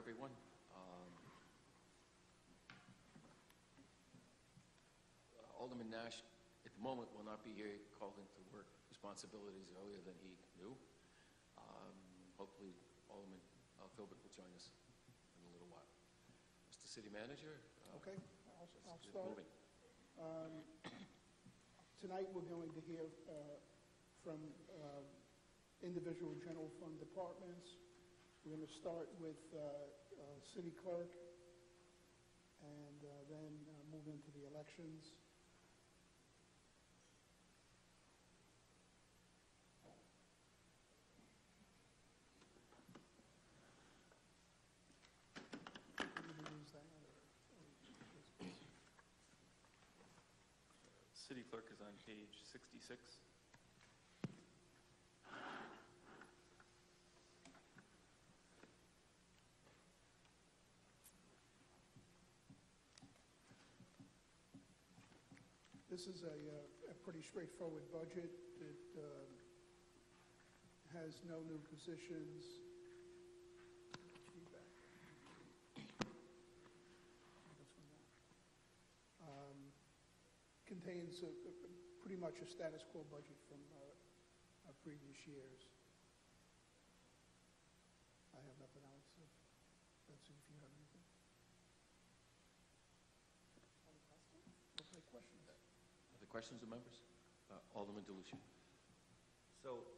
everyone. Alderman Nash, at the moment, will not be here. He called into work responsibilities earlier than he knew. Hopefully, Alderman Philbrick will join us in a little while. Mr. City Manager? Okay, I'll Let's get start. moving. Tonight, we're going to hear from individual general fund departments. We're going to start with city clerk and then move into the elections. City clerk is on page 66. This is a pretty straightforward budget. It has no new positions. Contains pretty much a status quo budget from previous years. I have nothing else. Let's see if you have anything. Any questions? Okay, questions? Other questions of members? Alderman DeLucia. So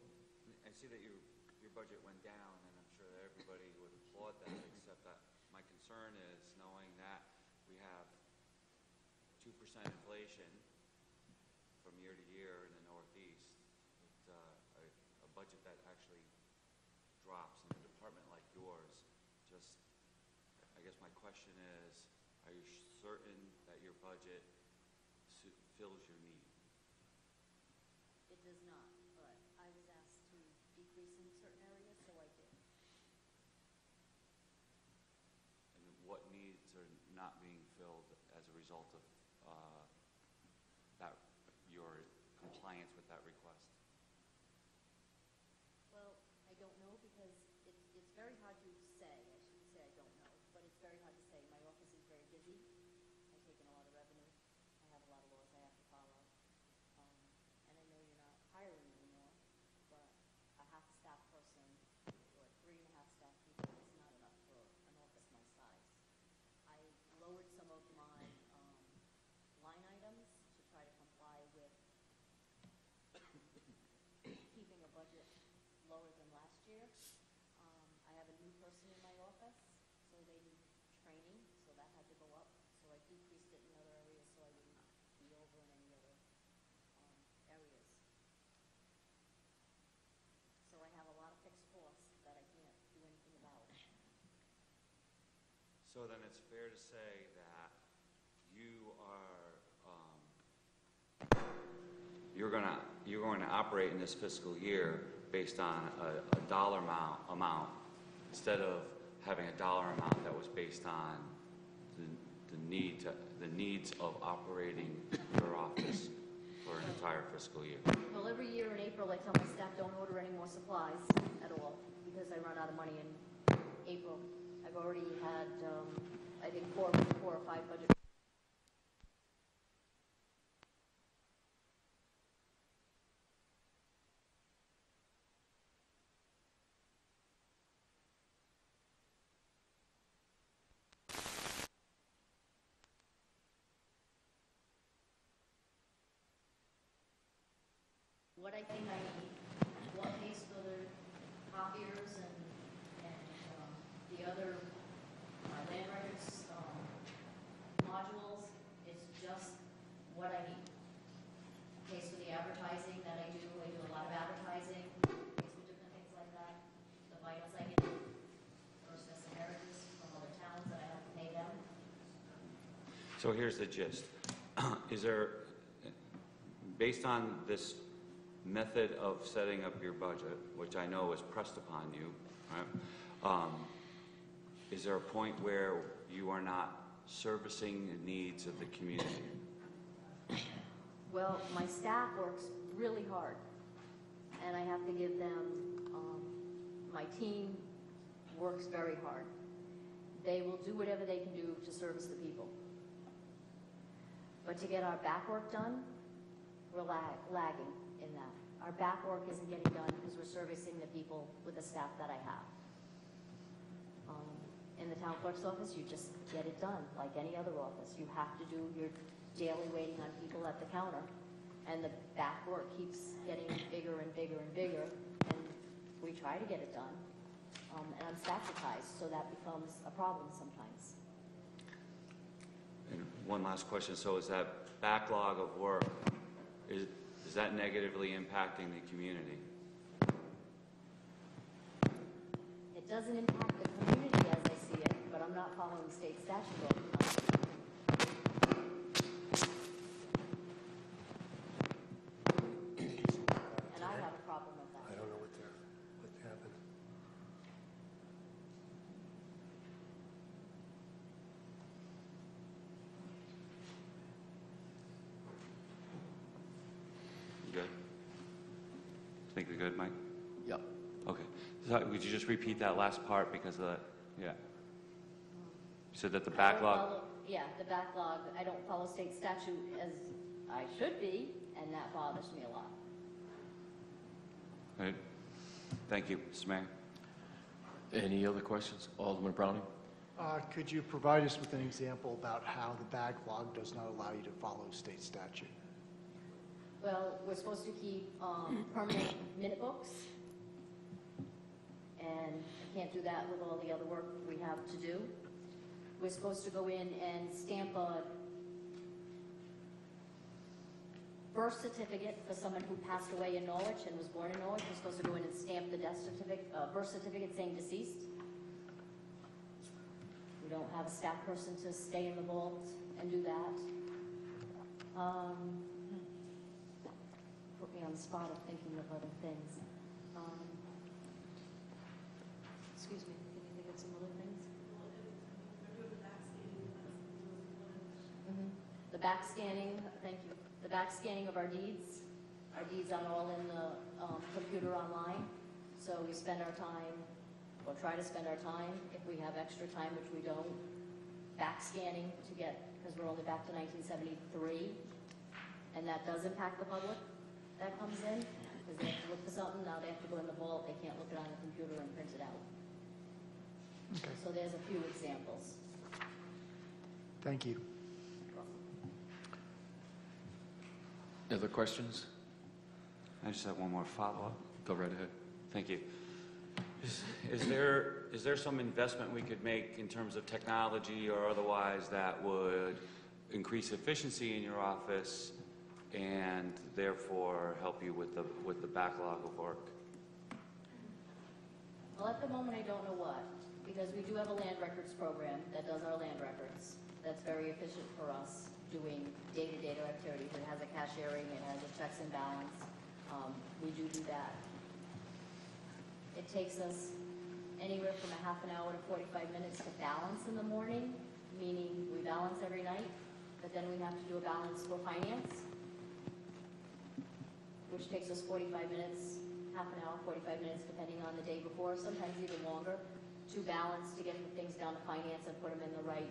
I see that your budget went down, and I'm sure that everybody would applaud that, except that my concern is knowing that we have 2% inflation from year to year in the Northeast. It's a budget that actually drops in a department like yours. Just, I guess my question is, are you certain that your budget fills your need? It does not, but I was asked to decrease in certain areas, so I did. And what needs are not being filled as a result of that, your compliance with that request? Well, I don't know because it's very hard to say. I shouldn't say I don't know, but it's very hard to say. My office is very busy. I take in a lot of revenue. I have a lot of laws I have to follow. And I know you're not hiring anymore, but a half-staff person or 3.5 staff people is not enough for an office my size. I lowered some of my line items to try to comply with keeping a budget lower than last year. I have a new person in my office, so they need training, so that had to go up. So I decreased it in other areas so I wouldn't be over in any other areas. So I have a lot of fixed costs that I can't do anything about. So then it's fair to say that you are you're going to operate in this fiscal year based on a dollar amount instead of having a dollar amount that was based on the needs of operating your office for an entire fiscal year. Well, every year in April, I tell my staff don't order any more supplies at all because I run out of money in April. I've already had, I think, four or five budget. What I think I need, what pays for the copiers and the other land records modules, it's just what I need. Pays for the advertising that I do a lot of advertising, pays for different things like that. The vitals I get, first as inheritance from other towns that I have to pay them. So here's the gist. Is there, based on this method of setting up your budget, which I know is pressed upon you, right? Is there a point where you are not servicing the needs of the community? Well, my staff works really hard, and I have to give them, my team works very hard. They will do whatever they can do to service the people. But to get our back work done, we're lagging in that. Our back work isn't getting done because we're servicing the people with the staff that I have. In the town clerk's office, you just get it done, like any other office. You have to do your daily waiting on people at the counter, and the back work keeps getting bigger and bigger and bigger, and we try to get it done. And I'm statutized, so that becomes a problem sometimes. And one last question, so is that backlog of work, is that negatively impacting the community? It doesn't impact the community as I see it, but I'm not following state statute all the time. And I have a problem with that. I don't know what happened. You good? Think you're good, Mike? Yep. Okay. So would you just repeat that last part because of the, yeah. You said that the I don't backlog, follow- Yeah, the backlog, I don't follow state statute as I should be, and that bothers me a lot. right? Thank you, Mr. Mayor. Any other questions? Alderman Browning? Could you provide us with an example about how the backlog does not allow you to follow state statute? Well, we're supposed to keep permanent minute books, and I can't do that with all the other work we have to do. We're supposed to go in and stamp a birth certificate for someone who passed away in Norwich and was born in Norwich. We're supposed to go in and stamp the death certificate, birth certificate saying deceased. We don't have a staff person to stay in the vault and do that. Put me on the spot of thinking of other things. Excuse me, can you think of some other things? The back scanning, thank you. The back scanning of our deeds. Our deeds are all in the computer online. So we spend our time, or try to spend our time, if we have extra time, which we don't, back scanning to get, because we're only back to 1973. And that does impact the public that comes in, because they have to look for something, now they have to go in the vault, they can't look it on the computer and print it out. Okay. So there's a few examples. Thank you. Other questions? I just have one more follow-up. Go right ahead. Thank you. Is there some investment we could make in terms of technology or otherwise that would increase efficiency in your office and therefore help you with the backlog of work? Well, at the moment, I don't know what, because we do have a land records program that does our land records. That's very efficient for us, doing day-to-day activities. It has a cashiering, it has a checks and balance. We do that. It takes us anywhere from a half an hour to 45 minutes to balance in the morning, meaning we balance every night, but then we have to do a balance for finance, which takes us 45 minutes, half an hour, 45 minutes, depending on the day before, sometimes even longer, to balance, to get the things down to finance and put them in the right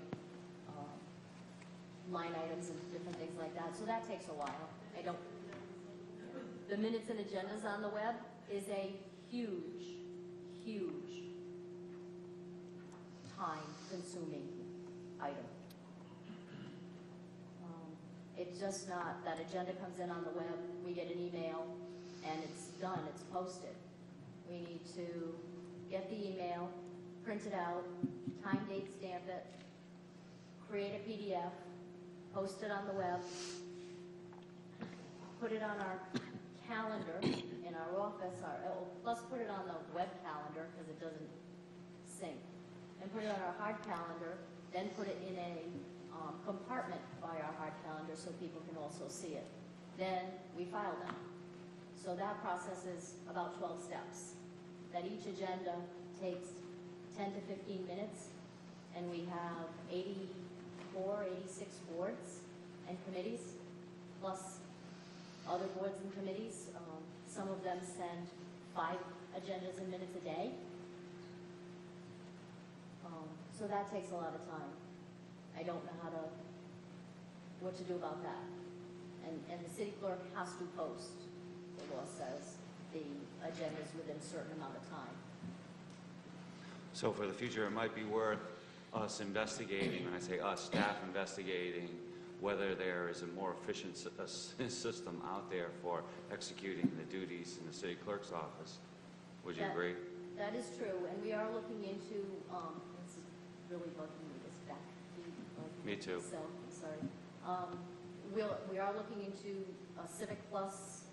line items and different things like that. So that takes a while. The minutes and agendas on the web is a huge, huge time-consuming item. It's just not, that agenda comes in on the web, we get an email, and it's done, it's posted. We need to get the email, print it out, time, date, stamp it, create a PDF, post it on the web, put it on our calendar in our office, plus put it on the web calendar because it doesn't sync, and put it on our hard calendar, then put it in a compartment by our hard calendar so people can also see it. Then we file them. So that process is about 12 steps. That each agenda takes 10 to 15 minutes, and we have 84, 86 boards and committees, plus other boards and committees. Some of them send 5 agendas and minutes a day. So that takes a lot of time. I don't know what to do about that. And the city clerk has to post, the law says, the agendas within a certain amount of time. So for the future, it might be worth us investigating, when I say us, staff investigating, whether there is a more efficient system out there for executing the duties in the city clerk's office. Would you That- agree? That is true, and we are looking into, this is really bugging me, this back. Me too. So, I'm sorry. We are looking into Civic Plus,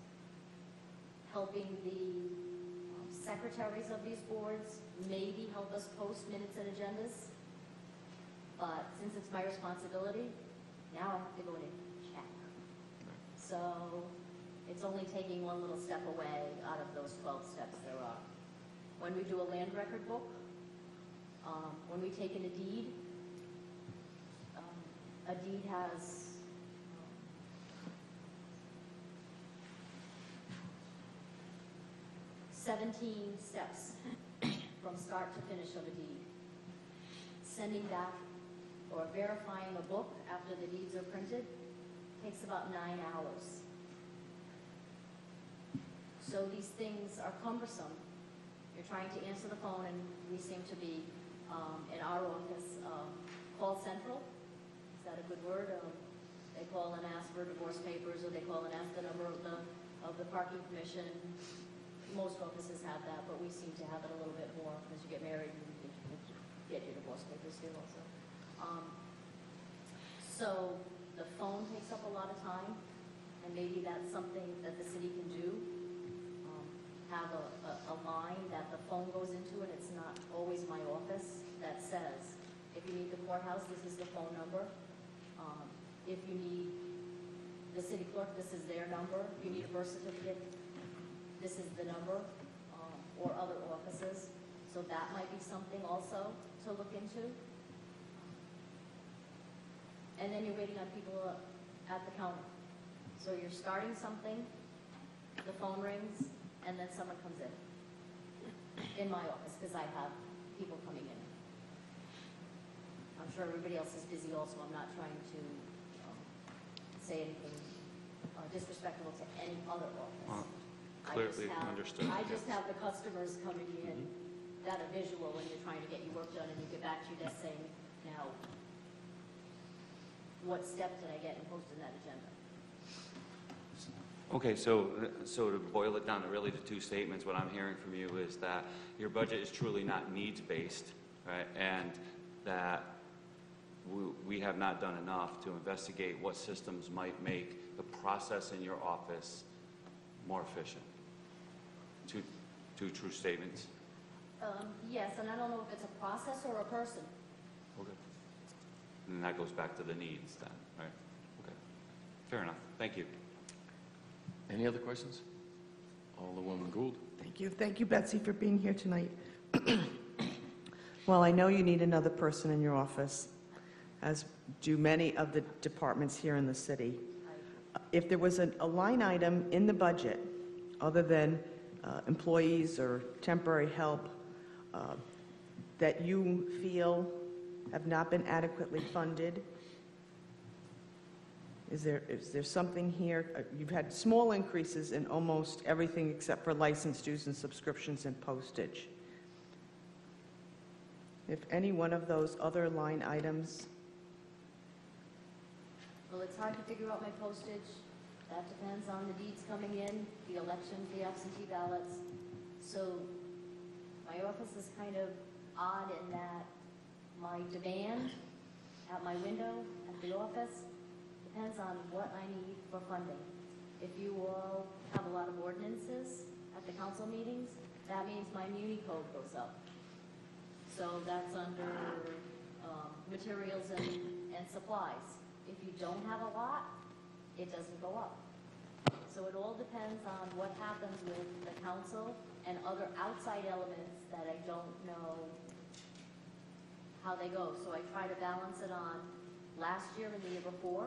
helping the secretaries of these boards maybe help us post minutes and agendas. But since it's my responsibility, now I have to go in and check. So it's only taking one little step away out of those 12 steps there are. When we do a land record book, when we take in a deed has 17 steps from start to finish of a deed. Sending back or verifying a book after the deeds are printed takes about 9 hours. So these things are cumbersome. You're trying to answer the phone, and we seem to be, in our office, call central. Is that a good word? They call and ask for divorce papers, or they call and ask the number of the parking commission. Most offices have that, but we seem to have it a little bit more as you get married and you get your divorce papers here also. So the phone takes up a lot of time, and maybe that's something that the city can do. Have a line that the phone goes into, and it's not always my office, that says, if you need the courthouse, this is the phone number. If you need the city clerk, this is their number. If you need a birth certificate, this is the number, or other offices. So that might be something also to look into. And then you're waiting on people at the counter. So you're starting something, the phone rings, and then someone comes in my office, because I have people coming in. I'm sure everybody else is busy also. I'm not trying to say anything disrespectful to any other office. Clearly understood. I just have the customers coming in, that are visual when you're trying to get your work done, and you get back to your desk saying, now, what step did I get in posting that agenda? Okay, so to boil it down to really the two statements, what I'm hearing from you is that your budget is truly not needs-based, right? And that we have not done enough to investigate what systems might make the process in your office more efficient. Two true statements. Yes, and I don't know if it's a process or a person. Okay. And that goes back to the needs then, right? Okay. Fair enough. Thank you. Any other questions? Alderwoman Gould? Thank you. Thank you, Betsy, for being here tonight. Well, I know you need another person in your office, as do many of the departments here in the city. If there was a line item in the budget, other than employees or temporary help, that you feel have not been adequately funded, is there something here? You've had small increases in almost everything except for license dues and subscriptions and postage. If any one of those other line items, Well, it's hard to figure out my postage. That depends on the deeds coming in, the elections, the absentee ballots. So my office is kind of odd in that my demand at my window at the office depends on what I need for funding. If you all have a lot of ordinances at the council meetings, that means my muni code goes up. So that's under materials and supplies. If you don't have a lot, it doesn't go up. So it all depends on what happens with the council and other outside elements that I don't know how they go. So I try to balance it on last year and the year before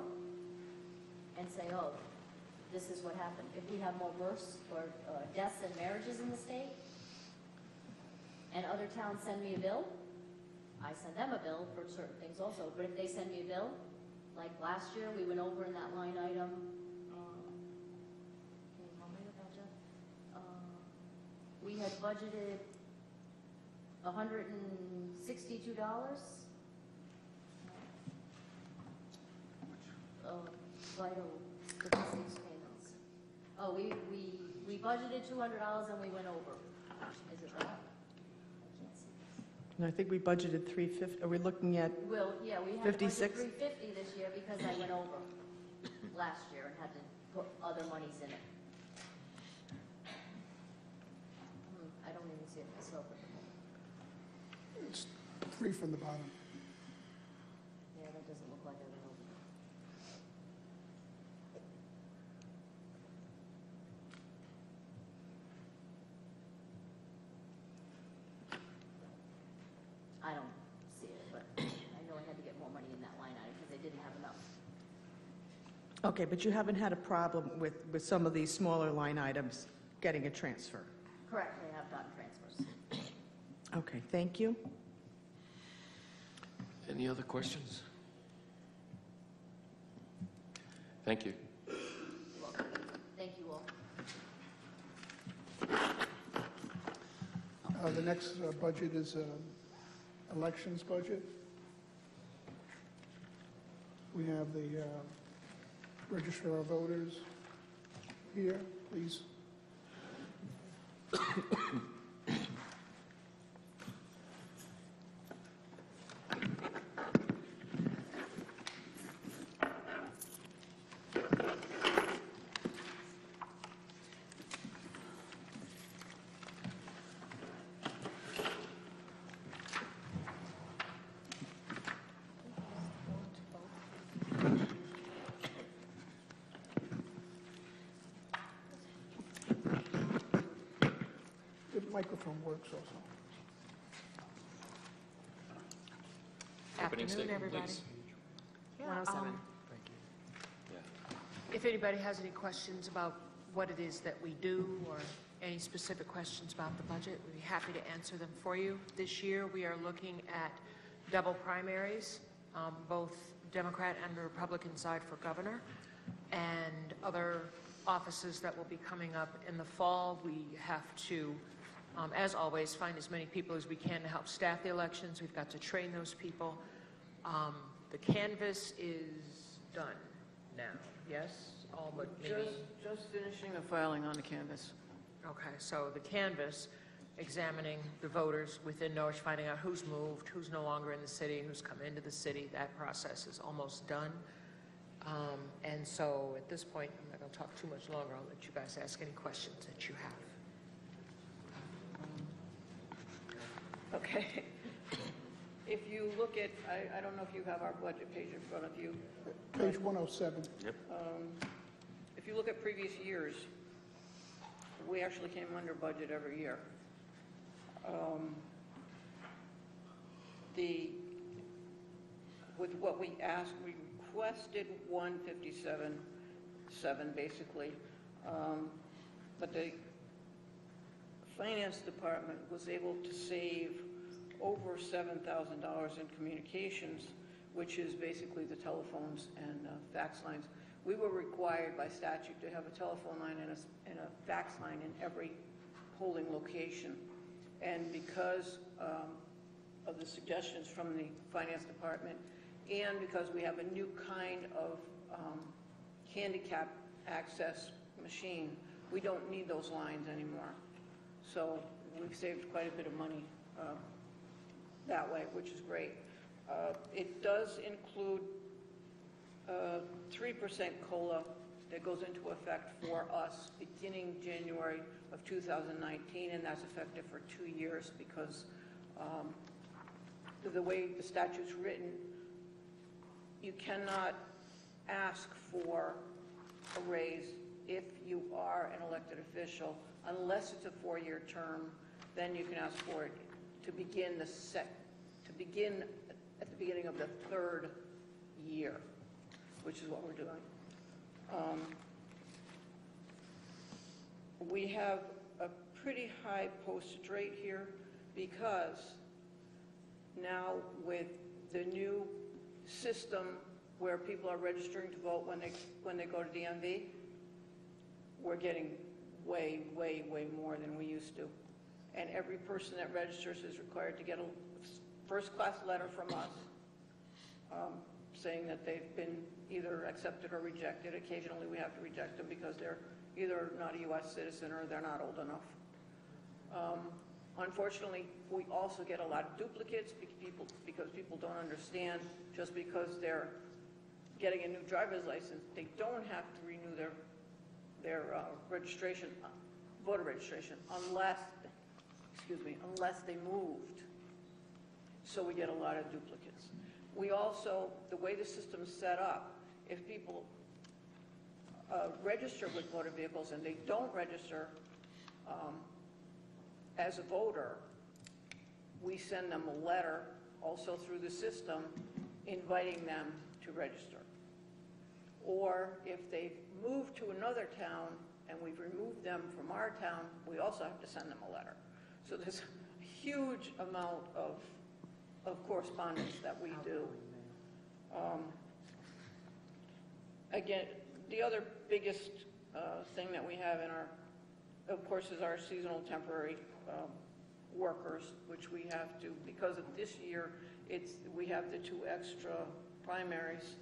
and say, oh, this is what happened. If we have more births or deaths and marriages in the state and other towns send me a bill, I send them a bill for certain things also, but if they send me a bill, like last year, we went over in that line item, can you help me with that, Jeff? We had budgeted $162. Vital statistics payments. Oh, we budgeted $200 and we went over. Is it that? I can't see this. And I think we budgeted 350, are we looking at, Well, yeah, we had to budget 56? 350 this year because I went over last year and had to put other monies in it. I don't even see it myself at the moment. It's 3 from the bottom. Yeah, that doesn't look like I went over. I don't see it, but I know I had to get more money in that line item because I didn't have enough. okay, but you haven't had a problem with some of these smaller line items getting a transfer? Correct, I have gotten transfers. Okay, thank you. Any other questions? Thank you. You're welcome. Thank you all. The next budget is elections budget. We have the register of voters here, please. The microphone works also. Opening Afternoon, statement, everybody. please. 107. Thank you. Yeah. If anybody has any questions about what it is that we do, or any specific questions about the budget, we'd be happy to answer them for you. This year, we are looking at double primaries, both Democrat and Republican side for governor, and other offices that will be coming up in the fall. We have to, as always, find as many people as we can to help staff the elections. We've got to train those people. The canvass is done now, yes? All but maybe... Just finishing the filing on the canvas. Okay, so the canvass, examining the voters within Norwich, finding out who's moved, who's no longer in the city, who's come into the city, that process is almost done. And so at this point, I'm not going to talk too much longer. I'll let you guys ask any questions that you have. Okay. If you look at, I don't know if you have our budget page in front of you. Page 107. If you look at previous years, we actually came under budget every year. With what we asked, we requested 157.7 basically, but the finance department was able to save over $7,000 in communications, which is basically the telephones and fax lines. We were required by statute to have a telephone line and a fax line in every polling location. And because of the suggestions from the finance department, and because we have a new kind of handicap access machine, we don't need those lines anymore. So we've saved quite a bit of money that way, which is great. It does include 3% COLA that goes into effect for us beginning January of 2019, and that's effective for 2 years because the way the statute's written, you cannot ask for a raise if you are an elected official unless it's a 4-year term. Then you can ask for it to begin at the beginning of the 3rd year, which is what we're doing. We have a pretty high postage rate here because now with the new system where people are registering to vote when they go to DMV, we're getting way, way, way more than we used to. And every person that registers is required to get a first-class letter from us saying that they've been either accepted or rejected. Occasionally, we have to reject them because they're either not a U.S. citizen or they're not old enough. Unfortunately, we also get a lot of duplicates because people don't understand just because they're getting a new driver's license, they don't have to renew their registration, voter registration, unless they moved. So we get a lot of duplicates. We also, the way the system's set up, if people register with motor vehicles and they don't register as a voter, we send them a letter also through the system inviting them to register. Or if they've moved to another town and we've removed them from our town, we also have to send them a letter. So there's a huge amount of correspondence that we do. Again, the other biggest thing that we have in our, of course, is our seasonal temporary workers, which we have to, because of this year, we have the 2 extra primaries.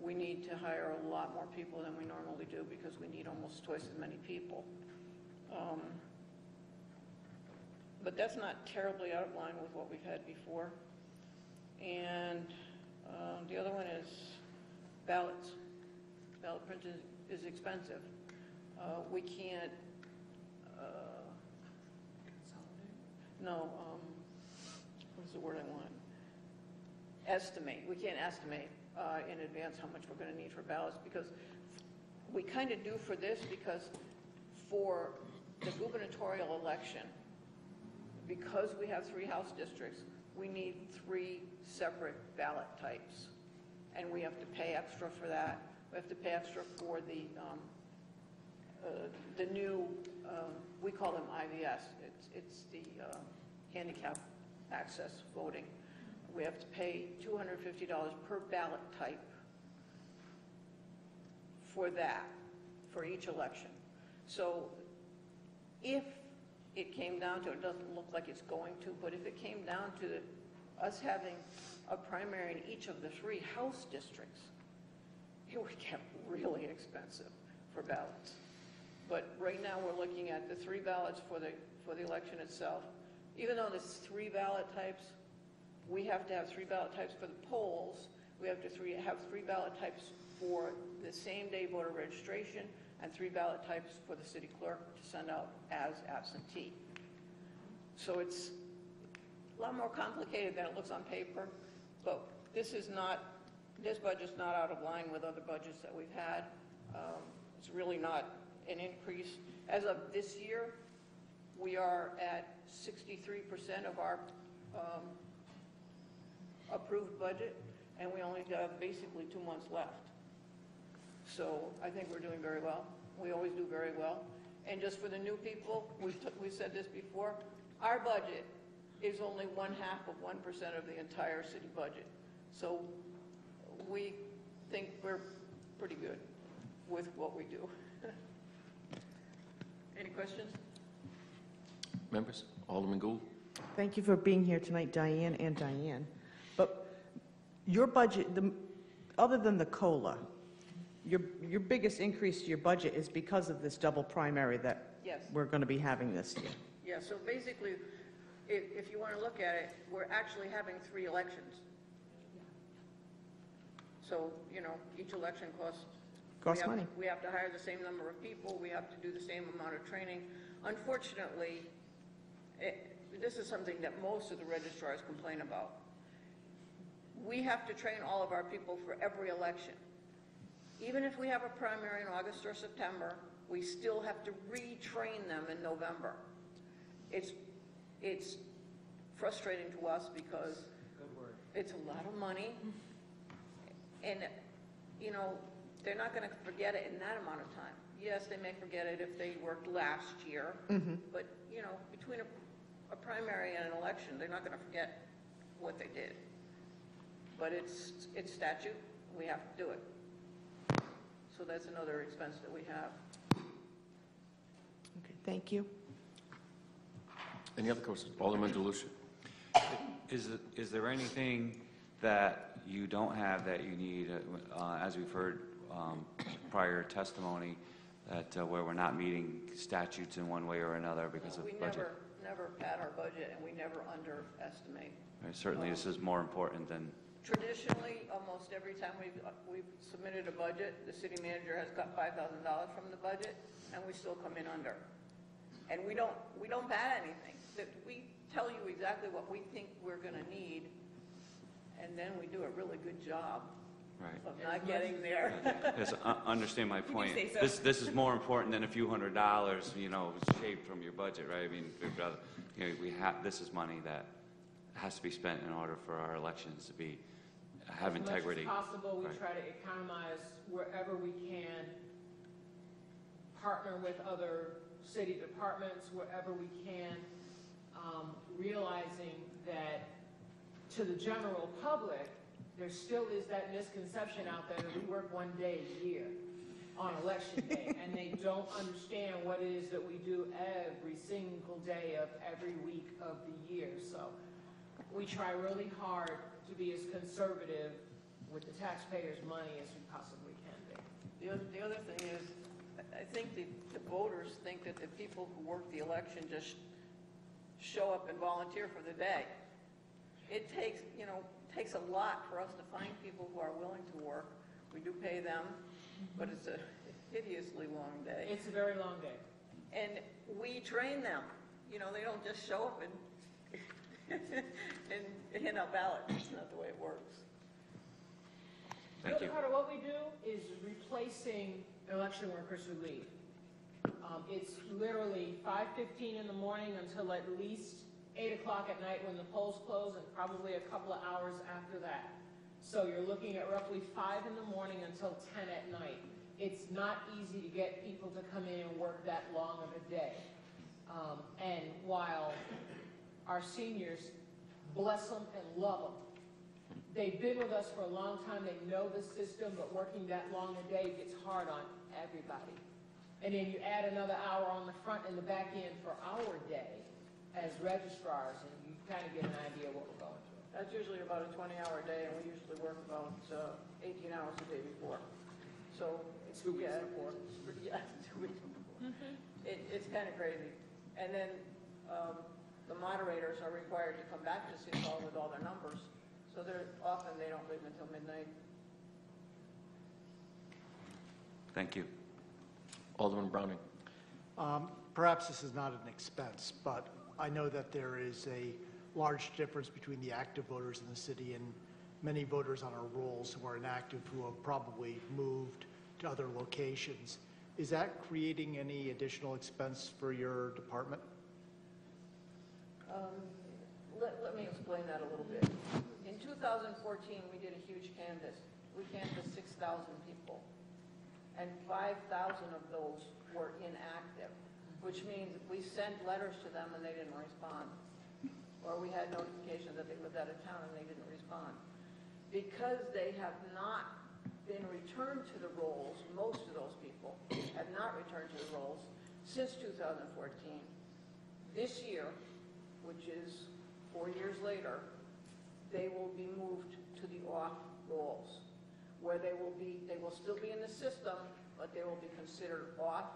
We need to hire a lot more people than we normally do because we need almost twice as many people. But that's not terribly out of line with what we've had before. And the other one is ballots. Ballot print is expensive. We can't, what's the word I want? Estimate. We can't estimate in advance how much we're going to need for ballots, because we kind of do for this, because for the gubernatorial election, because we have 3 House districts, we need 3 separate ballot types, and we have to pay extra for that. We have to pay extra for the new, we call them IVS. It's the handicap access voting. We have to pay $250 per ballot type for that, for each election. So if it came down to, it doesn't look like it's going to, but if it came down to us having a primary in each of the 3 House districts, it would get really expensive for ballots. But right now we're looking at the 3 ballots for the election itself. Even though there's 3 ballot types, we have to have 3 ballot types for the polls. We have to have 3 ballot types for the same day voter registration and 3 ballot types for the city clerk to send out as absentee. So it's a lot more complicated than it looks on paper, but this budget's not out of line with other budgets that we've had. It's really not an increase. As of this year, we are at 63% of our approved budget, and we only have basically 2 months left. So I think we're doing very well. We always do very well. And just for the new people, we've said this before, our budget is only 1/2 of 1% of the entire city budget. So we think we're pretty good with what we do. Any questions? Members? Alderman Gould? Thank you for being here tonight, Diane and Diane. But your budget, other than the COLA, your biggest increase to your budget is because of this double primary that Yes. we're going to be having this year. Yeah, so basically, if you want to look at it, we're actually having 3 elections. So, each election costs Money. We have to hire the same number of people. We have to do the same amount of training. Unfortunately, this is something that most of the registrars complain about. We have to train all of our people for every election. Even if we have a primary in August or September, we still have to retrain them in November. It's frustrating to us because it's a lot of money, and they're not going to forget it in that amount of time. Yes, they may forget it if they worked last year, but between a primary and an election, they're not going to forget what they did. But it's statute, we have to do it. So that's another expense that we have. Okay, thank you. Any other questions? Alderman DeLucia. Is there anything that you don't have that you need, as we've heard prior testimony, that where we're not meeting statutes in one way or another because of We budget? never pad our budget, and we never underestimate. Right, certainly, this is more important than, Traditionally, almost every time we've submitted a budget, the city manager has got $5,000 from the budget, and we still come in under. And we don't pad anything. We tell you exactly what we think we're going to need, and then we do a really good job right. of not getting there. Yes, understand my point. say so. This is more important than a few $100s, shaved from your budget, right? I mean, we'd rather, this is money that has to be spent in order for our elections to have integrity. As much as possible, we Right. try to economize wherever we can, partner with other city departments wherever we can, realizing that to the general public, there still is that misconception out there that we work one day a year on election day, and they don't understand what it is that we do every single day of every week of the year. So we try really hard to be as conservative with the taxpayers' money as we possibly can be. The other thing is, I think the voters think that the people who work the election just show up and volunteer for the day. It takes a lot for us to find people who are willing to work. We do pay them, but it's a hideously long day. It's a very long day. And we train them. They don't just show up and hand out ballots. That's not the way it works. The other part of what we do is replacing election workers who leave. It's literally 5:15 in the morning until at least 8 o'clock at night when the polls close, and probably a couple of hours after that. So you're looking at roughly 5 in the morning until 10 at night. It's not easy to get people to come in and work that long of a day. And while our seniors, bless them and love them, they've been with us for a long time, they know the system, but working that long a day gets hard on everybody. And then you add another hour on the front and the back end for our day as registrars, and you kind of get an idea of what we're going through. That's usually about a 20-hour day, and we usually work about 18 hours the day before. So it's 2 weeks before. Yeah, 2 weeks before. It's kind of crazy. And then the moderators are required to come back to City Hall with all their numbers. So often they don't leave until midnight. Thank you. Alderman Browning. Perhaps this is not an expense, but I know that there is a large difference between the active voters in the city and many voters on our rolls who are inactive, who have probably moved to other locations. Is that creating any additional expense for your department? Let me explain that a little bit. In 2014, we did a huge canvass. We canvassed 6,000 people, and 5,000 of those were inactive, which means we sent letters to them and they didn't respond. Or we had notification that they lived out of town and they didn't respond. Because they have not been returned to the rolls, most of those people have not returned to the rolls since 2014. This year, which is 4 years later, they will be moved to the off rolls, where they will still be in the system, but they will be considered off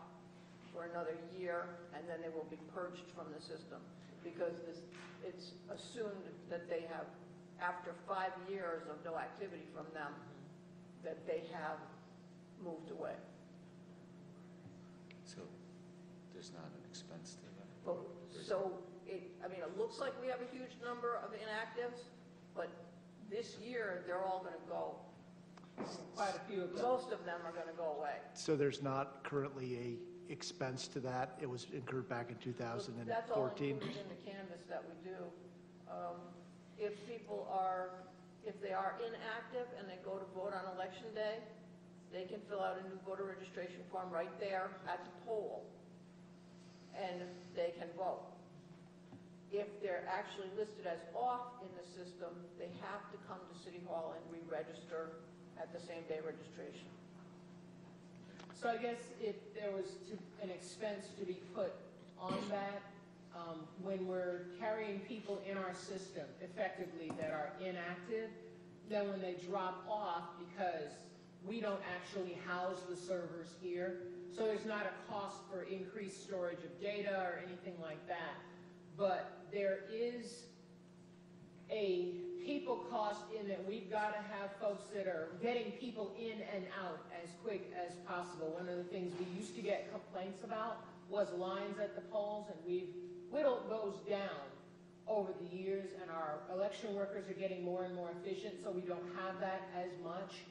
for another year, and then they will be purged from the system, because it's assumed that they have, after 5 years of no activity from them, that they have moved away. So there's not an expense to that? So it looks like we have a huge number of inactives, but this year, they're all going to go. Quite a few of them. Most of them are going to go away. So there's not currently a expense to that? It was incurred back in 2014? That's all included in the canvas that we do. If they are inactive and they go to vote on election day, they can fill out a new voter registration form right there at the poll, and they can vote. if they're actually listed as off in the system, they have to come to City Hall and re-register at the same day registration. So I guess if there was an expense to be put on that, when we're carrying people in our system effectively that are inactive, then when they drop off, because we don't actually house the servers here, so there's not a cost for increased storage of data or anything like that. But there is a people cost in that we've got to have folks that are getting people in and out as quick as possible. One of the things we used to get complaints about was lines at the polls, and we've whittled those down over the years, and our election workers are getting more and more efficient, so we don't have that as much.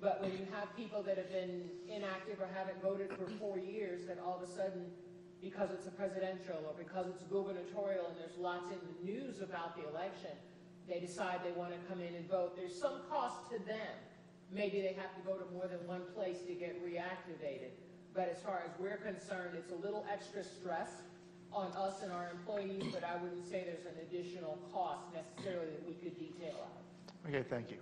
But when you have people that have been inactive or haven't voted for 4 years, that all of a sudden, because it's a presidential or because it's gubernatorial and there's lots in the news about the election, they decide they want to come in and vote. There's some cost to them. Maybe they have to go to more than one place to get reactivated. But as far as we're concerned, it's a little extra stress on us and our employees, but I wouldn't say there's an additional cost necessarily that we could detail out. Okay, thank you.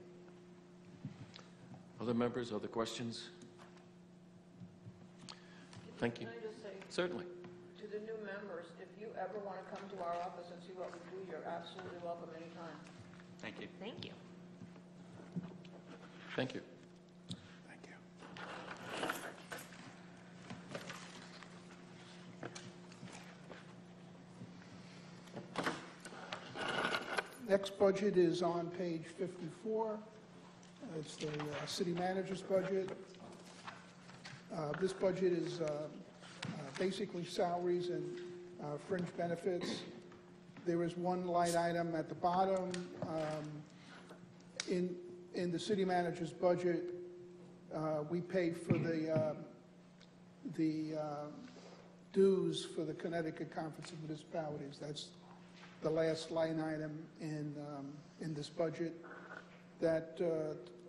Other members, other questions? Thank you. Can I just say, Certainly. to the new members, if you ever want to come to our office and see what we do, you're absolutely welcome anytime. Thank you. Thank you. Thank you. Thank you. Next budget is on page 54. It's the city manager's budget. This budget is basically salaries and fringe benefits. There is one line item at the bottom. In the city manager's budget, we pay for the dues for the Connecticut Conference of Municipalities. That's the last line item in this budget. That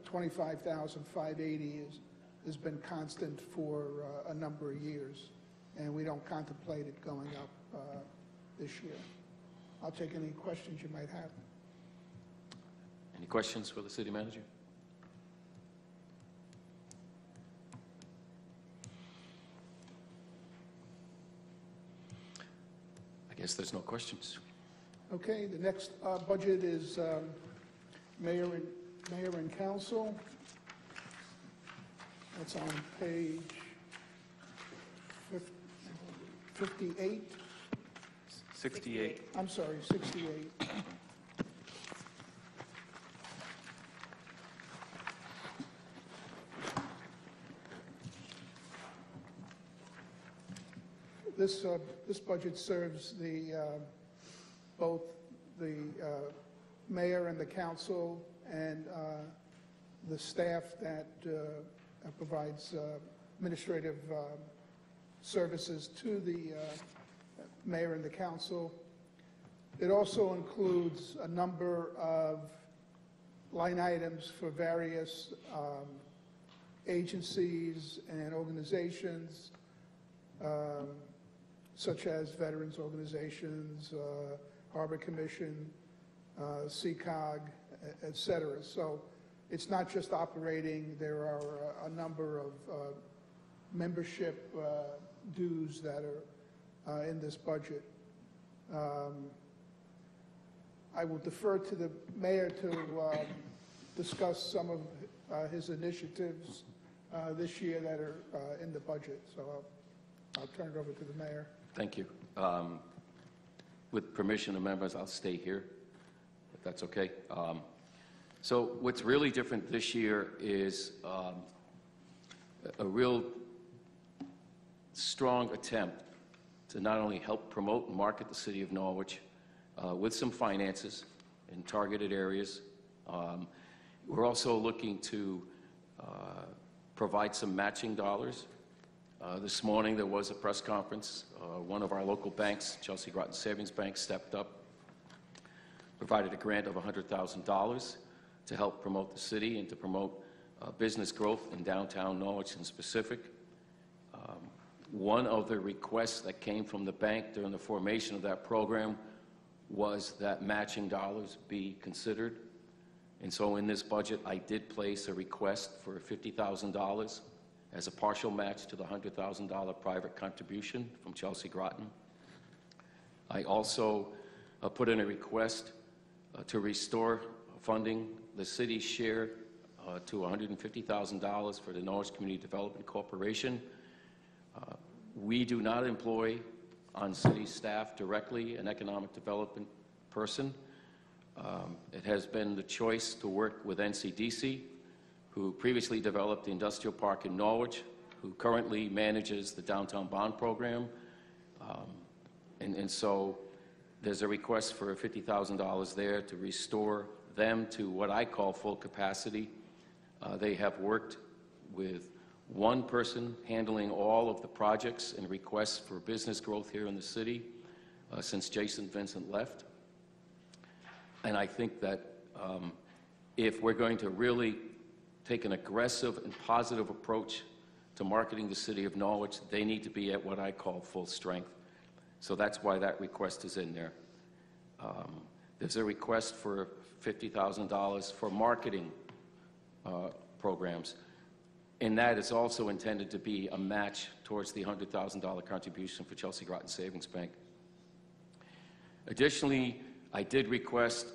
$25,580 has been constant for a number of years, and we don't contemplate it going up this year. I'll take any questions you might have. Any questions for the city manager? I guess there's no questions. Okay, the next budget is mayor and council. That's on page 58. 68. I'm sorry, 68. This budget serves both the mayor and the council and the staff that provides administrative services to the mayor and the council. It also includes a number of line items for various agencies and organizations, such as veterans organizations, Harbor Commission, CCOG, et cetera. So it's not just operating. There are a number of membership dues that are in this budget. I will defer to the mayor to discuss some of his initiatives this year that are in the budget. So I'll turn it over to the mayor. Thank you. With permission of members, I'll stay here, if that's okay. So what's really different this year is a real strong attempt to not only help promote and market the city of Norwich with some finances in targeted areas. We're also looking to provide some matching dollars. This morning there was a press conference. One of our local banks, Chelsea Groton Savings Bank, stepped up, provided a grant of $100,000 to help promote the city and to promote business growth in downtown Norwich in specific. One of the requests that came from the bank during the formation of that program was that matching dollars be considered. And so in this budget, I did place a request for $50,000 as a partial match to the $100,000 private contribution from Chelsea Groton. I also put in a request to restore funding the city's share to $150,000 for the Norwich Community Development Corporation. We do not employ on city staff directly an economic development person. It has been the choice to work with NCDC, who previously developed the industrial park in Norwich, who currently manages the downtown bond program. And so there's a request for $50,000 there to restore them to what I call full capacity. They have worked with one person handling all of the projects and requests for business growth here in the city since Jason Vincent left. And I think that if we're going to really take an aggressive and positive approach to marketing the city of Norwich, they need to be at what I call full strength. So that's why that request is in there. There's a request for $50,000 for marketing programs. And that is also intended to be a match towards the $100,000 contribution for Chelsea Groton Savings Bank. Additionally, I did request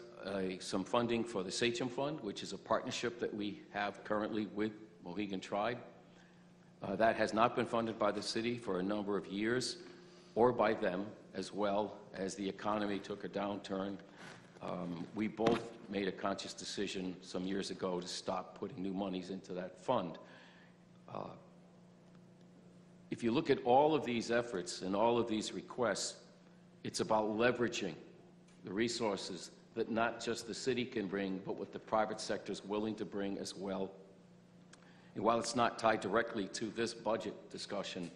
some funding for the Sachem Fund, which is a partnership that we have currently with Mohegan Tribe. That has not been funded by the city for a number of years, or by them, as well as the economy took a downturn. We both made a conscious decision some years ago to stop putting new monies into that fund. If you look at all of these efforts and all of these requests, it's about leveraging the resources that not just the city can bring, but what the private sector is willing to bring as well. And while it's not tied directly to this budget discussion,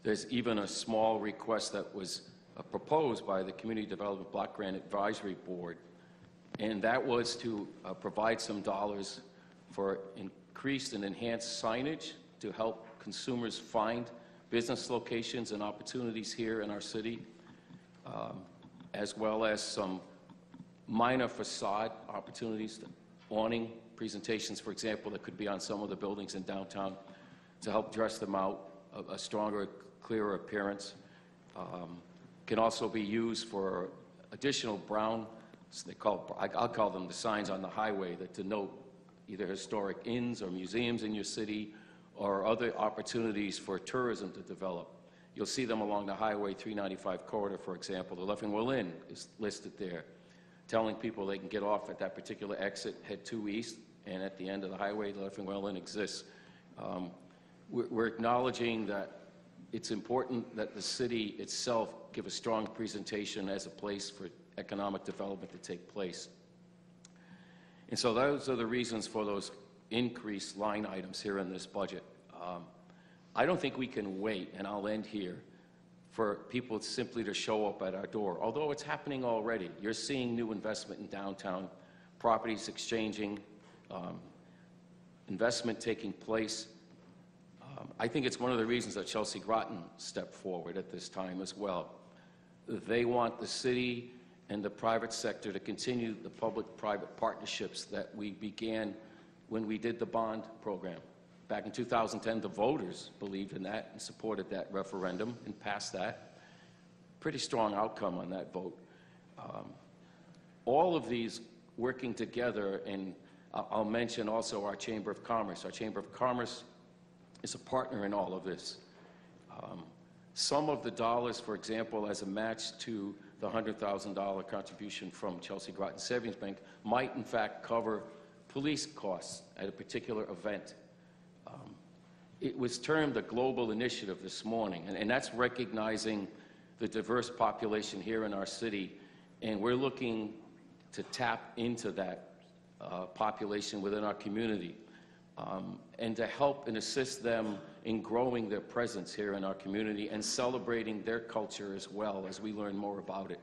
there's even a small request that was proposed by the Community Development Block Grant Advisory Board, and that was to provide some dollars for increased and enhanced signage to help consumers find business locations and opportunities here in our city, as well as some minor facade opportunities, awning presentations, for example, that could be on some of the buildings in downtown to help dress them out, a stronger, clearer appearance. Can also be used for additional brown, I'll call them the signs on the highway that denote either historic inns or museums in your city or other opportunities for tourism to develop. You'll see them along the Highway 395 corridor, for example. The Leffingwell Inn is listed there, telling people they can get off at that particular exit, head 2 east, and at the end of the highway, the Leffingwell Inn exists. We're acknowledging that it's important that the city itself give a strong presentation as a place for economic development to take place. And so those are the reasons for those increased line items here in this budget. I don't think we can wait, and I'll end here, for people simply to show up at our door, although it's happening already. You're seeing new investment in downtown, properties exchanging, investment taking place. I think it's one of the reasons that Chelsea Groton stepped forward at this time as well. They want the city and the private sector to continue the public-private partnerships that we began when we did the bond program. Back in 2010, the voters believed in that and supported that referendum and passed that. Pretty strong outcome on that vote. All of these working together, and I'll mention also our Chamber of Commerce. Our Chamber of Commerce is a partner in all of this. Some of the dollars, for example, as a match to the $100,000 contribution from Chelsea Groton Savings Bank might in fact cover police costs at a particular event. It was termed a global initiative this morning, and that's recognizing the diverse population here in our city, and we're looking to tap into that population within our community and to help and assist them in growing their presence here in our community and celebrating their culture as well as we learn more about it.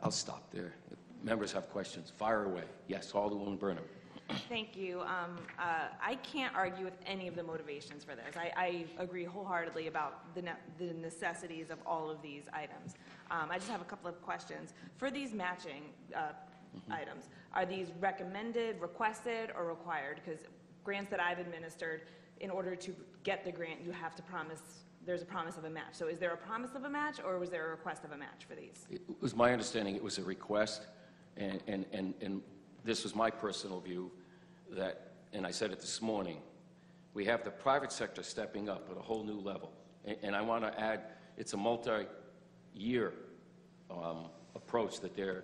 I'll stop there. If members have questions, fire away. Yes, Alderwoman Burnham. Thank you. I can't argue with any of the motivations for this. I agree wholeheartedly about the necessities of all of these items. I just have a couple of questions. For these matching items, are these recommended, requested, or required? Because grants that I've administered, in order to get the grant, you have to promise, there's a promise of a match. So is there a promise of a match, or was there a request of a match for these? It was my understanding it was a request, and this was my personal view, that, and I said it this morning, we have the private sector stepping up at a whole new level. And I want to add, it's a multi-year approach that they're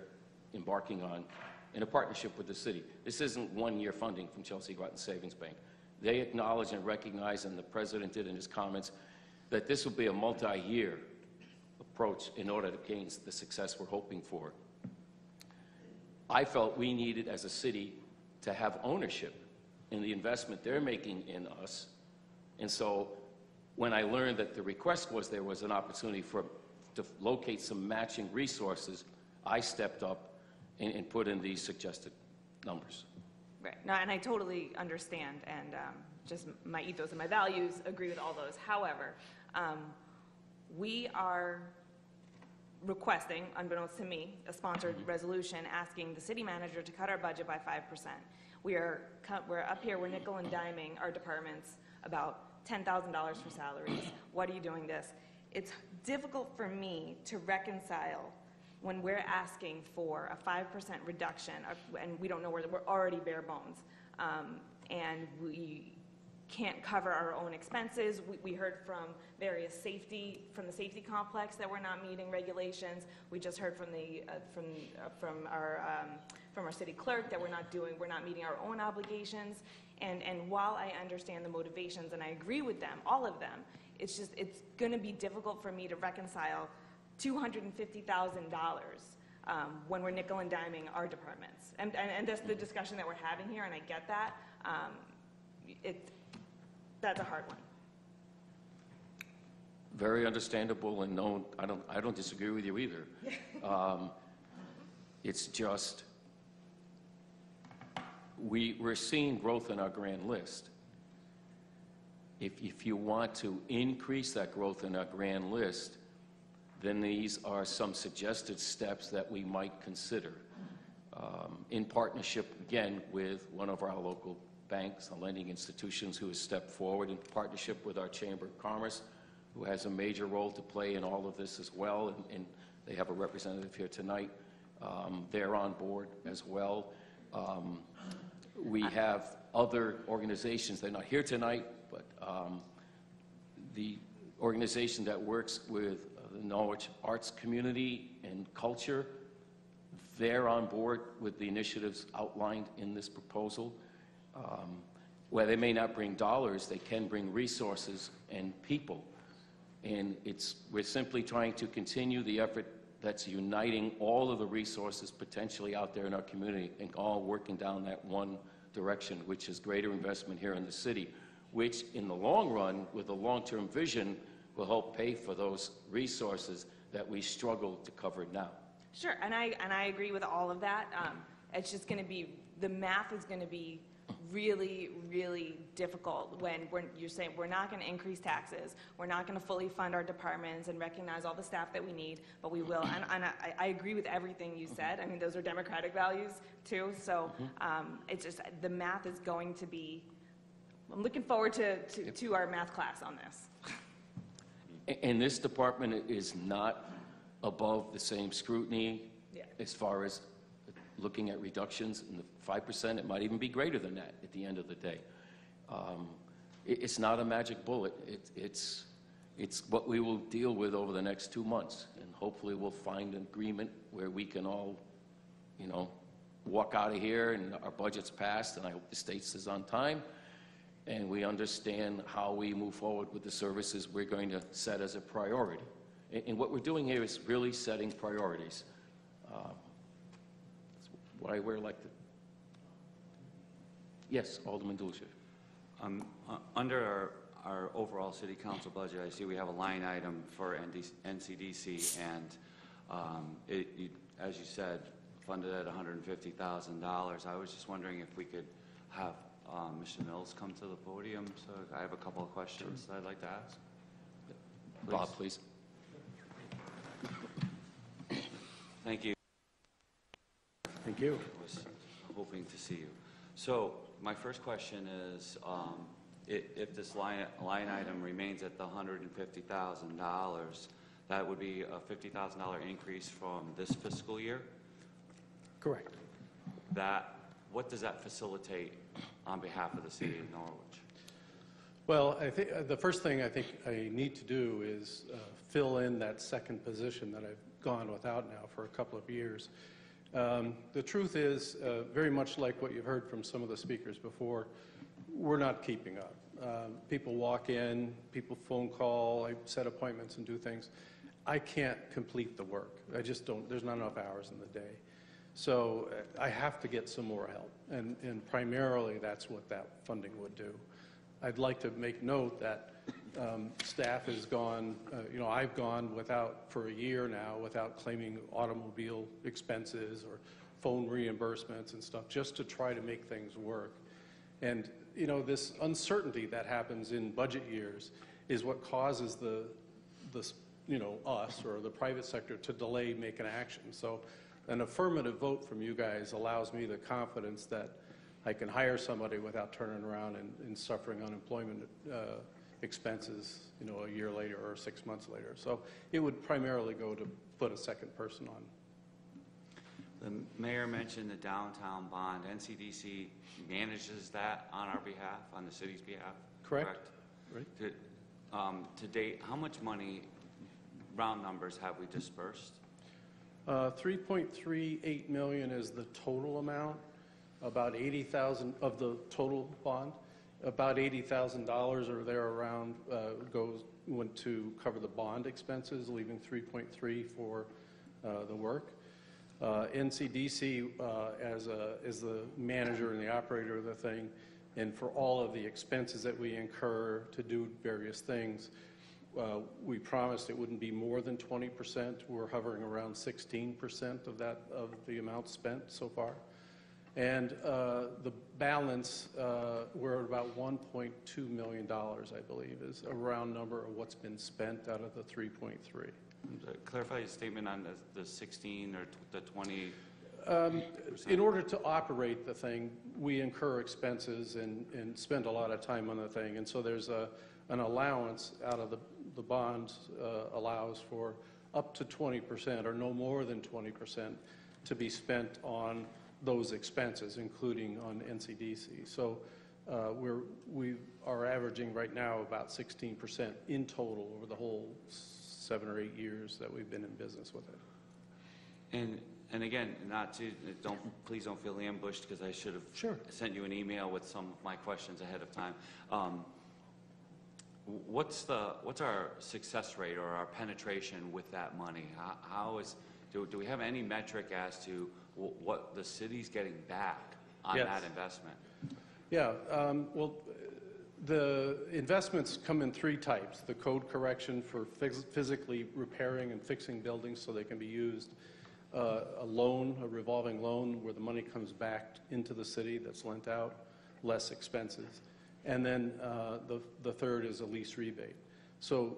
embarking on in a partnership with the city. This isn't one-year funding from Chelsea Groton Savings Bank. They acknowledge and recognize, and the president did in his comments, that this will be a multi-year approach in order to gain the success we're hoping for. I felt we needed, as a city, to have ownership in the investment they're making in us. And so when I learned that the request was there was an opportunity to locate some matching resources, I stepped up and put in these suggested numbers. Right. No, and I totally understand, and just my ethos and my values agree with all those. However, we are requesting, unbeknownst to me, a sponsored resolution asking the city manager to cut our budget by 5%. We're up here, we're nickel and diming our departments about $10,000 for salaries. What are you doing this? It's difficult for me to reconcile when we're asking for a 5% reduction, and we don't know where we're already bare bones, and we can't cover our own expenses. We heard from various from the safety complex that we're not meeting regulations. We just heard from our city clerk that we're not meeting our own obligations. And while I understand the motivations and I agree with them, all of them, it's going to be difficult for me to reconcile $250,000 when we're nickel and diming our departments. And that's the discussion that we're having here, and I get that. That's a hard one. Very understandable, and no, I don't disagree with you either. It's just we're seeing growth in our grand list. If you want to increase that growth in our grand list, then these are some suggested steps that we might consider in partnership, again, with one of our local banks, the lending institutions who has stepped forward, in partnership with our Chamber of Commerce, who has a major role to play in all of this as well, and they have a representative here tonight. They're on board as well. We have other organizations, they're not here tonight, but the organization that works with the Norwich arts community and culture, they're on board with the initiatives outlined in this proposal. Where they may not bring dollars, they can bring resources and people. And we're simply trying to continue the effort that's uniting all of the resources potentially out there in our community and all working down that one direction, which is greater investment here in the city, which in the long run, with a long-term vision, will help pay for those resources that we struggle to cover now. Sure, and I agree with all of that. It's just going to be, the math is going to be really, really difficult when you're saying we're not going to increase taxes, we're not going to fully fund our departments and recognize all the staff that we need, but we will. And I agree with everything you said. I mean, those are democratic values too. So it's just, the math is going to be, I'm looking forward to our math class on this. And this department is not above the same scrutiny as far as looking at reductions in the 5%. It might even be greater than that at the end of the day. It's not a magic bullet. It's what we will deal with over the next 2 months, and hopefully we'll find an agreement where we can all, walk out of here and our budget's passed, and I hope the state is on time, and we understand how we move forward with the services we're going to set as a priority. And what we're doing here is really setting priorities. Why we're elected. Yes, Alderman Dulce. Under our overall city council budget, I see we have a line item for NCDC, and as you said, funded at $150,000. I was just wondering if we could have Mr. Mills come to the podium. So I have a couple of questions that I'd like to ask. Bob, please. Thank you. Thank you. I was hoping to see you. So my first question is, if this line item remains at the $150,000, that would be a $50,000 increase from this fiscal year? Correct. What does that facilitate on behalf of the city of Norwich? Well, I think the first thing I think I need to do is fill in that second position that I've gone without now for a couple of years. The truth is, very much like what you've heard from some of the speakers before, we're not keeping up. People walk in, people phone call, I set appointments and do things. I can't complete the work. I just don't, there's not enough hours in the day. So I have to get some more help, and primarily that's what that funding would do. I'd like to make note that staff has gone, I've gone without, for a year now, without claiming automobile expenses or phone reimbursements and stuff, just to try to make things work. And, this uncertainty that happens in budget years is what causes us or the private sector to delay making action. So an affirmative vote from you guys allows me the confidence that I can hire somebody without turning around and suffering unemployment expenses, a year later or 6 months later. So it would primarily go to put a second person on. The mayor mentioned the downtown bond. NCDC manages that on our behalf, on the city's behalf? Correct. Right. To date, how much money, round numbers, have we dispersed? 3.38 million is the total amount. About 80,000 of the total bond. About $80,000 or there around went to cover the bond expenses, leaving 3.3 for the work. NCDC is the manager and the operator of the thing, and for all of the expenses that we incur to do various things, we promised it wouldn't be more than 20%. We're hovering around 16% of the amount spent so far. And the balance, we're at about $1.2 million, I believe, is a round number of what's been spent out of the 3.3. Clarify your statement on the 16 or the 20. In order to operate the thing, we incur expenses and spend a lot of time on the thing. And so there's an allowance out of the bonds allows for up to 20% or no more than 20% to be spent on those expenses, including on NCDC. So we are averaging right now about 16% in total over the whole 7 or 8 years that we've been in business with it. And again, please don't feel ambushed, because I should have sent you an email with some of my questions ahead of time. What's our success rate or our penetration with that money? Do we have any metric as to what the city's getting back on that investment? Yeah, well, the investments come in 3 types. The code correction for physically repairing and fixing buildings so they can be used. A revolving loan where the money comes back into the city that's lent out, less expenses. And then the third is a lease rebate. So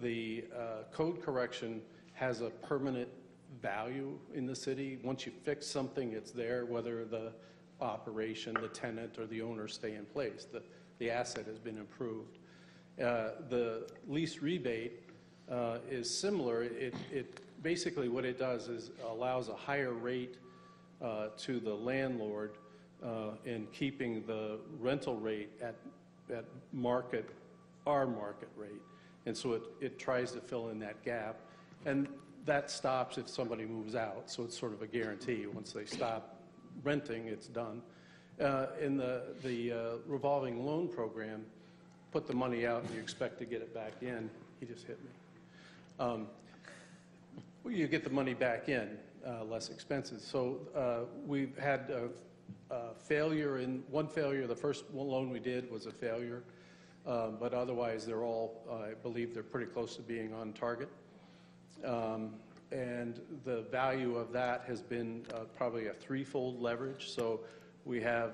the code correction has a permanent value in the city. Once you fix something, it's there, whether the operation, the tenant, or the owner stay in place. The asset has been improved. The lease rebate is similar. It basically what it does is allows a higher rate to the landlord in keeping the rental rate at our market rate. And so it tries to fill in that gap. And that stops if somebody moves out. So it's sort of a guarantee. Once they stop renting, it's done. In the revolving loan program, put the money out and you expect to get it back in. He just hit me. You get the money back in, less expenses. So we've had a failure one failure. The first loan we did was a failure. But otherwise, they're all, I believe they're pretty close to being on target. And the value of that has been probably a 3-fold leverage. So We have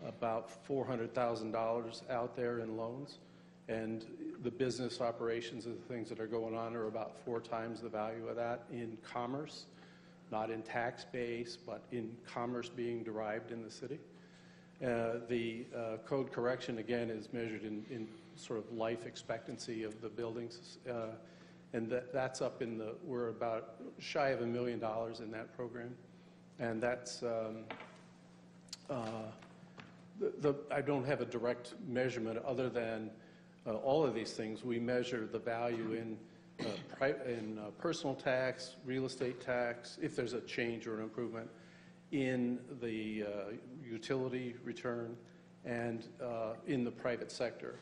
about $400,000 out there in loans, and the business operations of the things that are going on are about 4 times the value of that in commerce, not in tax base, but in commerce being derived in the city. The code correction, again, is measured in sort of life expectancy of the buildings, and that's up in the, we're about shy of $1 million in that program, and that's, I don't have a direct measurement other than all of these things. We measure the value in personal tax, real estate tax, if there's a change or an improvement, in the utility return, and in the private sector.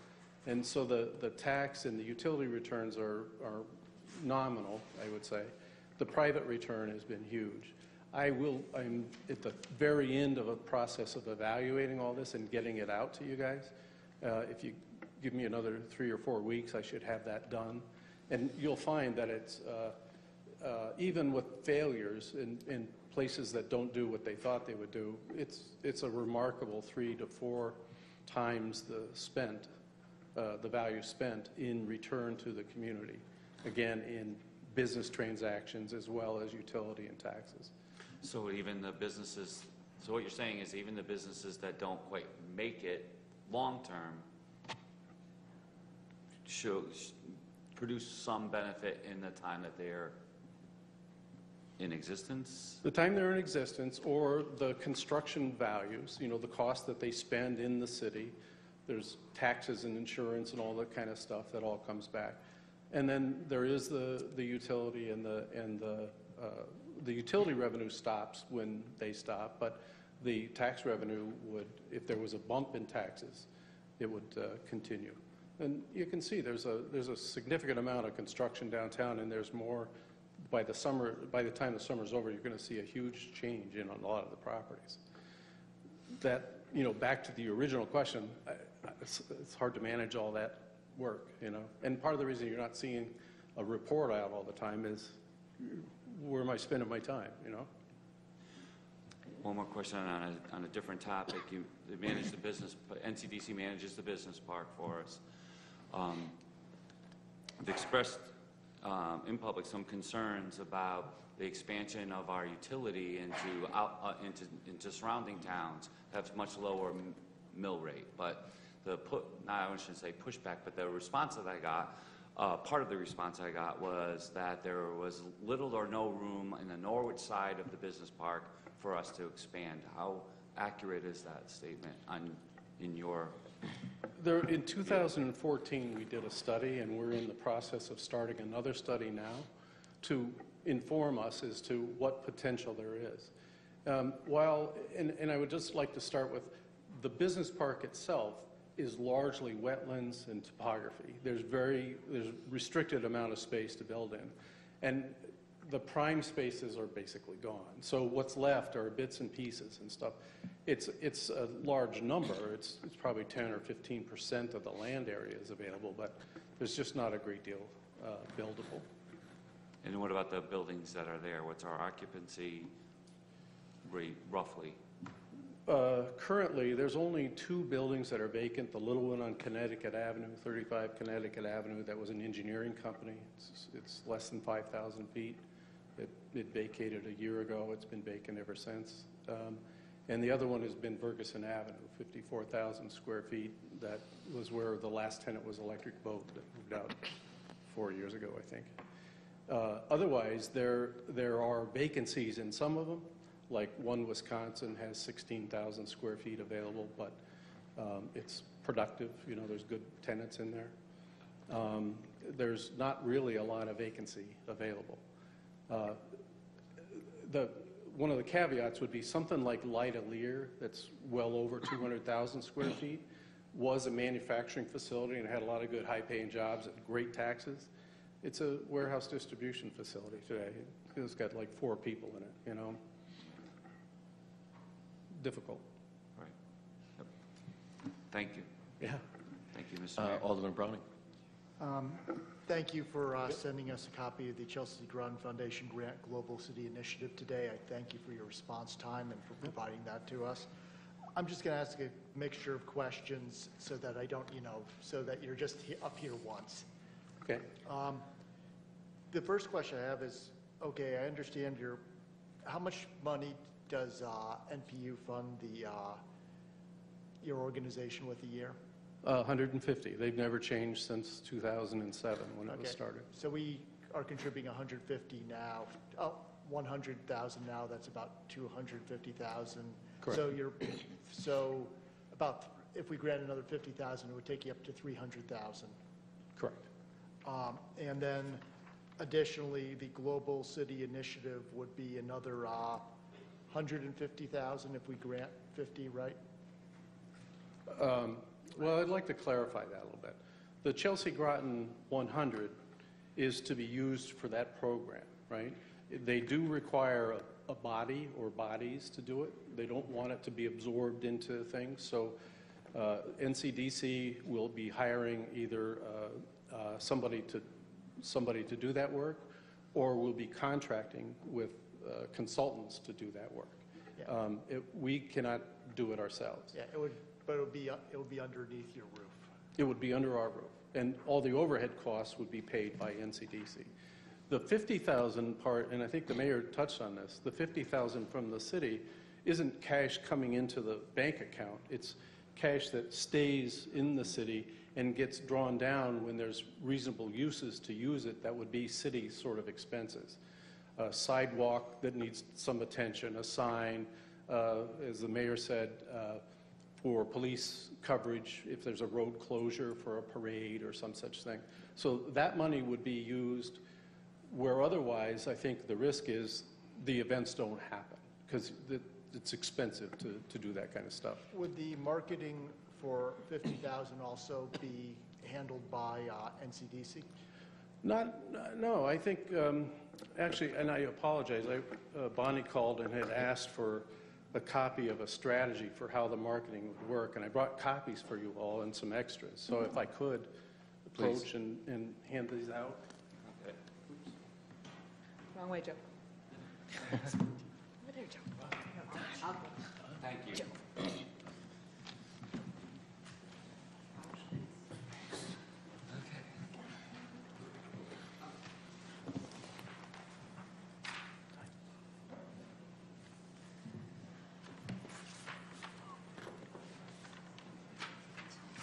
And so the tax and the utility returns are nominal, I would say. The private return has been huge. I'm at the very end of a process of evaluating all this and getting it out to you guys. If you give me another 3 or 4 weeks, I should have that done. And you'll find that it's, even with failures in places that don't do what they thought they would do, it's a remarkable 3 to 4 times the value spent in return to the community. Again, in business transactions as well as utility and taxes. So even the businesses, so what you're saying is even the businesses that don't quite make it long-term should produce some benefit in the time that they're in existence? The time they're in existence, or the construction values, you know, the cost that they spend in the city. There's taxes and insurance and all that kind of stuff that all comes back. And then there is the utility, and the utility revenue stops when they stop, but the tax revenue would, if there was a bump in taxes, it would continue. And you can see there's a significant amount of construction downtown, and there's more. By the time the summer's over, you're going to see a huge change in a lot of the properties. That, you know, back to the original question, it's hard to manage all that work, you know. And part of the reason you're not seeing a report out all the time is, where am I spending my time, you know? One more question on a different topic. You manage the business, NCDC manages the business park for us. I've expressed in public some concerns about the expansion of our utility into surrounding towns that have much lower mill rate. But I shouldn't say pushback, but the response that I got, part of the response I got was that there was little or no room in the Norwich side of the business park for us to expand. How accurate is that statement in your? In 2014, we did a study, and we're in the process of starting another study now to inform us as to what potential there is. And I would just like to start with, the business park itself is largely wetlands and topography. There's restricted amount of space to build in. And the prime spaces are basically gone. So what's left are bits and pieces and stuff. It's a large number. It's probably 10 or 15% of the land area is available, but there's just not a great deal buildable. And what about the buildings that are there? What's our occupancy rate, roughly? Currently, there's only 2 buildings that are vacant. The little one on Connecticut Avenue, 35 Connecticut Avenue, that was an engineering company. It's less than 5,000 feet. It vacated a year ago. It's been vacant ever since. And the other one has been Ferguson Avenue, 54,000 square feet. That was where the last tenant was Electric Boat, that moved out 4 years ago, I think. Otherwise, there are vacancies in some of them. Like one, Wisconsin, has 16,000 square feet available, but it's productive. You know, there's good tenants in there. There's not really a lot of vacancy available. One of the caveats would be something like Light Lear, that's well over 200,000 square feet, was a manufacturing facility and had a lot of good high-paying jobs at great taxes. It's a warehouse distribution facility today. It's got like 4 people in it, you know. Difficult. Right. Yep. Thank you. Yeah. Thank you, Mr. Mayor. Alderman Browning. Thank you for sending us a copy of the Chelsea Groton Foundation Grant Global City Initiative today. I thank you for your response time and for providing that to us. I'm just going to ask a mixture of questions so that I don't, so that you're just up here once. Okay. The first question I have is, okay, I understand how much money does NPU fund your organization with a year? 150. They've never changed since 2007 when it was started. So we are contributing 150 now. Oh, 100,000 now. That's about 250,000. Correct. So about if we grant another 50,000, it would take you up to 300,000. Correct. And then additionally, the Global City Initiative would be another 150,000 if we grant 50, right? Well, I'd like to clarify that a little bit. The Chelsea Groton 100 is to be used for that program, right? They do require a body or bodies to do it. They don't want it to be absorbed into things. So NCDC will be hiring either somebody to do that work, or we'll be contracting with consultants to do that work. Yeah. We cannot do it ourselves. Yeah, but it would be underneath your roof. It would be under our roof, and all the overhead costs would be paid by NCDC. The 50,000 part, and I think the mayor touched on this, the 50,000 from the city isn't cash coming into the bank account. It's cash that stays in the city and gets drawn down when there's reasonable uses to use it. That would be city sort of expenses. A sidewalk that needs some attention, a sign, as the mayor said, for police coverage, if there's a road closure for a parade or some such thing. So that money would be used where otherwise I think the risk is the events don't happen because it's expensive to do that kind of stuff. Would the marketing for 50,000 also be handled by NCDC? No, I think, actually, and I apologize, Bonnie called and had asked for a copy of a strategy for how the marketing would work, and I brought copies for you all and some extras. So if I could approach and hand these out. Okay. Wrong way, Joe. Over there, Joe. No, I'll go. Thank you.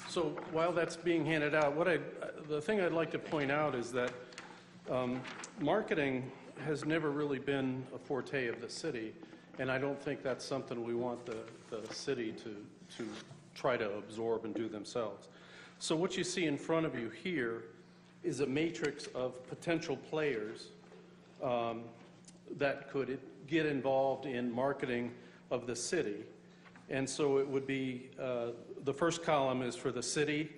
So while that's being handed out, the thing I'd like to point out is that marketing has never really been a forte of the city, and I don't think that's something we want the city to try to absorb and do themselves. So what you see in front of you here is a matrix of potential players that could get involved in marketing of the city. And so it would be, the first column is for the city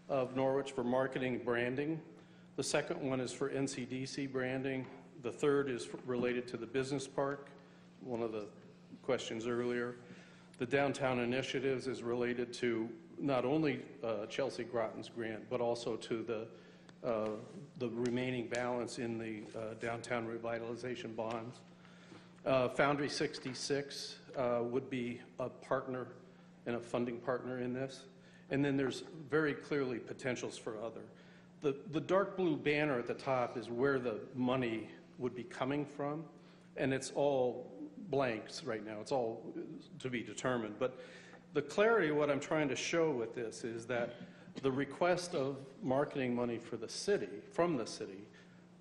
of Norwich for marketing branding. The second one is for NCDC branding. The third is related to the business park, one of the questions earlier. The downtown initiatives is related to not only Chelsea Groton's grant, but also to the remaining balance in the downtown revitalization bonds. Foundry 66 would be a partner and a funding partner in this. And then there's very clearly potentials for other. The dark blue banner at the top is where the money would be coming from, and it's all blanks right now. It's all to be determined. But the clarity of what I'm trying to show with this is that the request of marketing money for the city, from the city,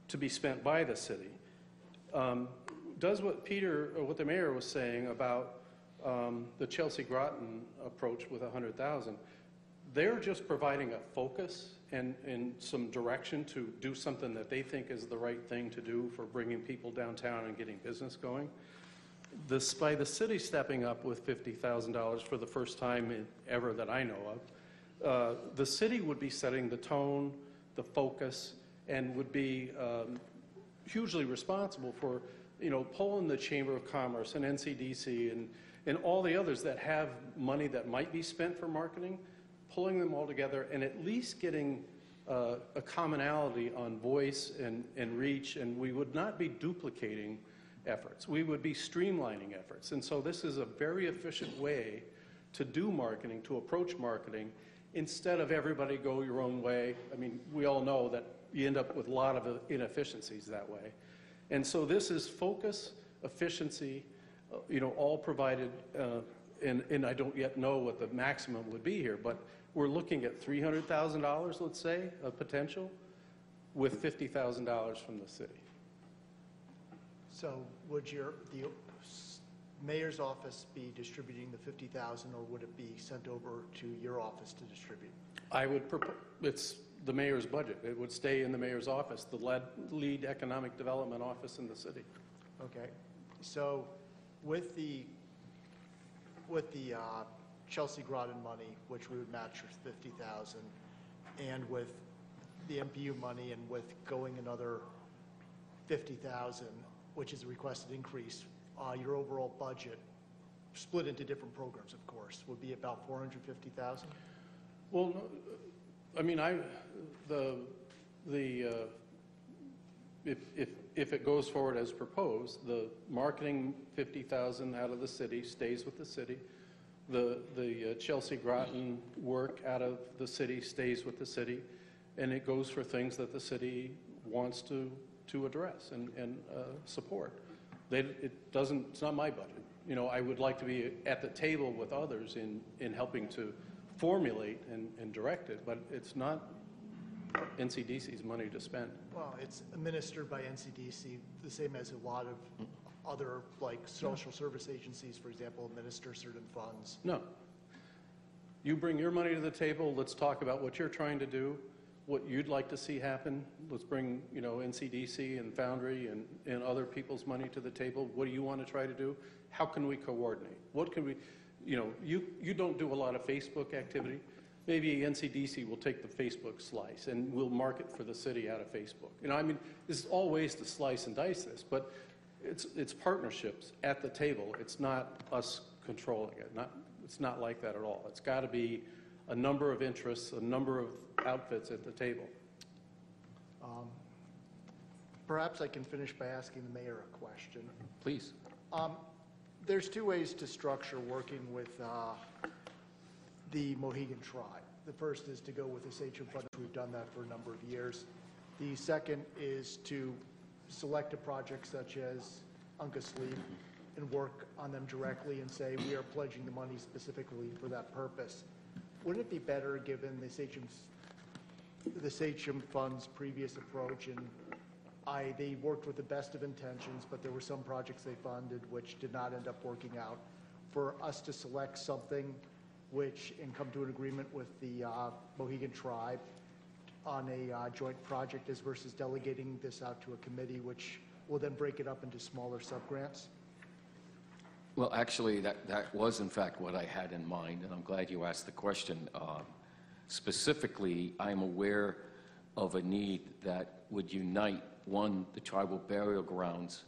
to be spent by the city, does what what the mayor was saying about the Chelsea Groton approach with 100,000. They're just providing a focus and some direction to do something that they think is the right thing to do for bringing people downtown and getting business going. By the city stepping up with $50,000 for the first time ever that I know of, the city would be setting the tone, the focus, and would be hugely responsible for pulling the Chamber of Commerce and NCDC and all the others that have money that might be spent for marketing, pulling them all together and at least getting a commonality on voice and reach, and we would not be duplicating efforts. We would be streamlining efforts. And so this is a very efficient way to do marketing, to approach marketing, instead of everybody go your own way. I mean, we all know that you end up with a lot of inefficiencies that way. And so this is focus, efficiency, all provided, and I don't yet know what the maximum would be here, but we're looking at $300,000, let's say, of potential, with $50,000 from the city. So would the mayor's office be distributing the 50,000, or would it be sent over to your office to distribute? I would propose, it's the mayor's budget. It would stay in the mayor's office, the lead economic development office in the city. Okay. So with the Chelsea Groton money, which we would match with 50,000, and with the MPU money, and with going another 50,000, which is a requested increase, your overall budget, split into different programs, of course, would be about 450,000? Well, I mean, if it goes forward as proposed, the marketing 50,000 out of the city stays with the city. The Chelsea Groton work out of the city stays with the city, and it goes for things that the city wants to address and support. It's not my budget. I would like to be at the table with others in helping to formulate and direct it, but it's not NCDC's money to spend. Well, it's administered by NCDC, the same as a lot of other, like social service agencies, for example, administer certain funds. No. You bring your money to the table. Let's talk about what you're trying to do, what you'd like to see happen. Let's bring, NCDC and Foundry and other people's money to the table. What do you want to try to do? How can we coordinate? What can we, you don't do a lot of Facebook activity. Maybe NCDC will take the Facebook slice and we'll market for the city out of Facebook. There's all ways to slice and dice this, but it's partnerships at the table. It's not us controlling it. It's not like that at all. It's got to be a number of interests, a number of outfits at the table. Perhaps I can finish by asking the mayor a question. Please. There's two ways to structure working with the Mohegan Tribe. The first is to go with the Sachem Fund. We've done that for a number of years. The second is to select a project such as Uncas Leap and work on them directly and say, we are pledging the money specifically for that purpose. Wouldn't it be better, given the Sachem Fund's previous approach, and they worked with the best of intentions, but there were some projects they funded which did not end up working out, for us to select something and come to an agreement with the Mohegan Tribe on a joint project versus delegating this out to a committee, which will then break it up into smaller subgrants? Well, actually, that was, in fact, what I had in mind, and I'm glad you asked the question. Specifically, I'm aware of a need that would unite, one, the tribal burial grounds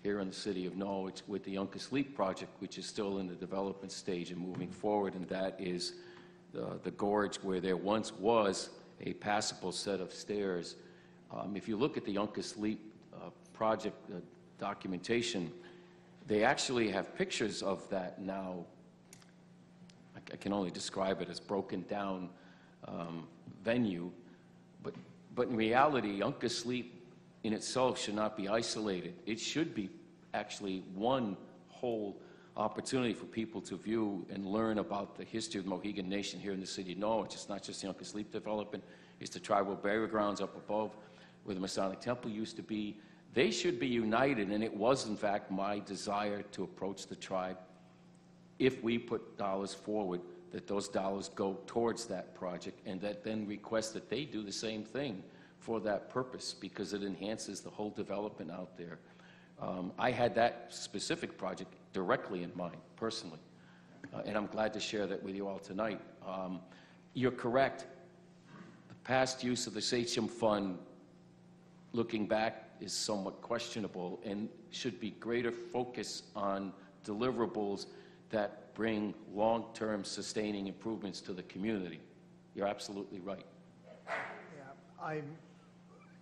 here in the city of Norwich with the Uncas Leap project, which is still in the development stage and moving forward, and that is the gorge where there once was a passable set of stairs. If you look at the Uncas Leap project documentation, they actually have pictures of that now. I can only describe it as broken down venue, but in reality, Uncas Leap in itself should not be isolated. It should be actually one whole opportunity for people to view and learn about the history of the Mohegan Nation here in the city of Norwich. It's not just the Uncas Leap development, it's the tribal burial grounds up above where the Masonic Temple used to be. They should be united, and it was, in fact, my desire to approach the tribe, if we put dollars forward, that those dollars go towards that project, and that then request that they do the same thing for that purpose, because it enhances the whole development out there. I had that specific project directly in mind, personally, and I'm glad to share that with you all tonight. You're correct. The past use of the Sachem Fund, looking back, is somewhat questionable and should be greater focus on deliverables that bring long-term sustaining improvements to the community. You're absolutely right. Yeah, I'm,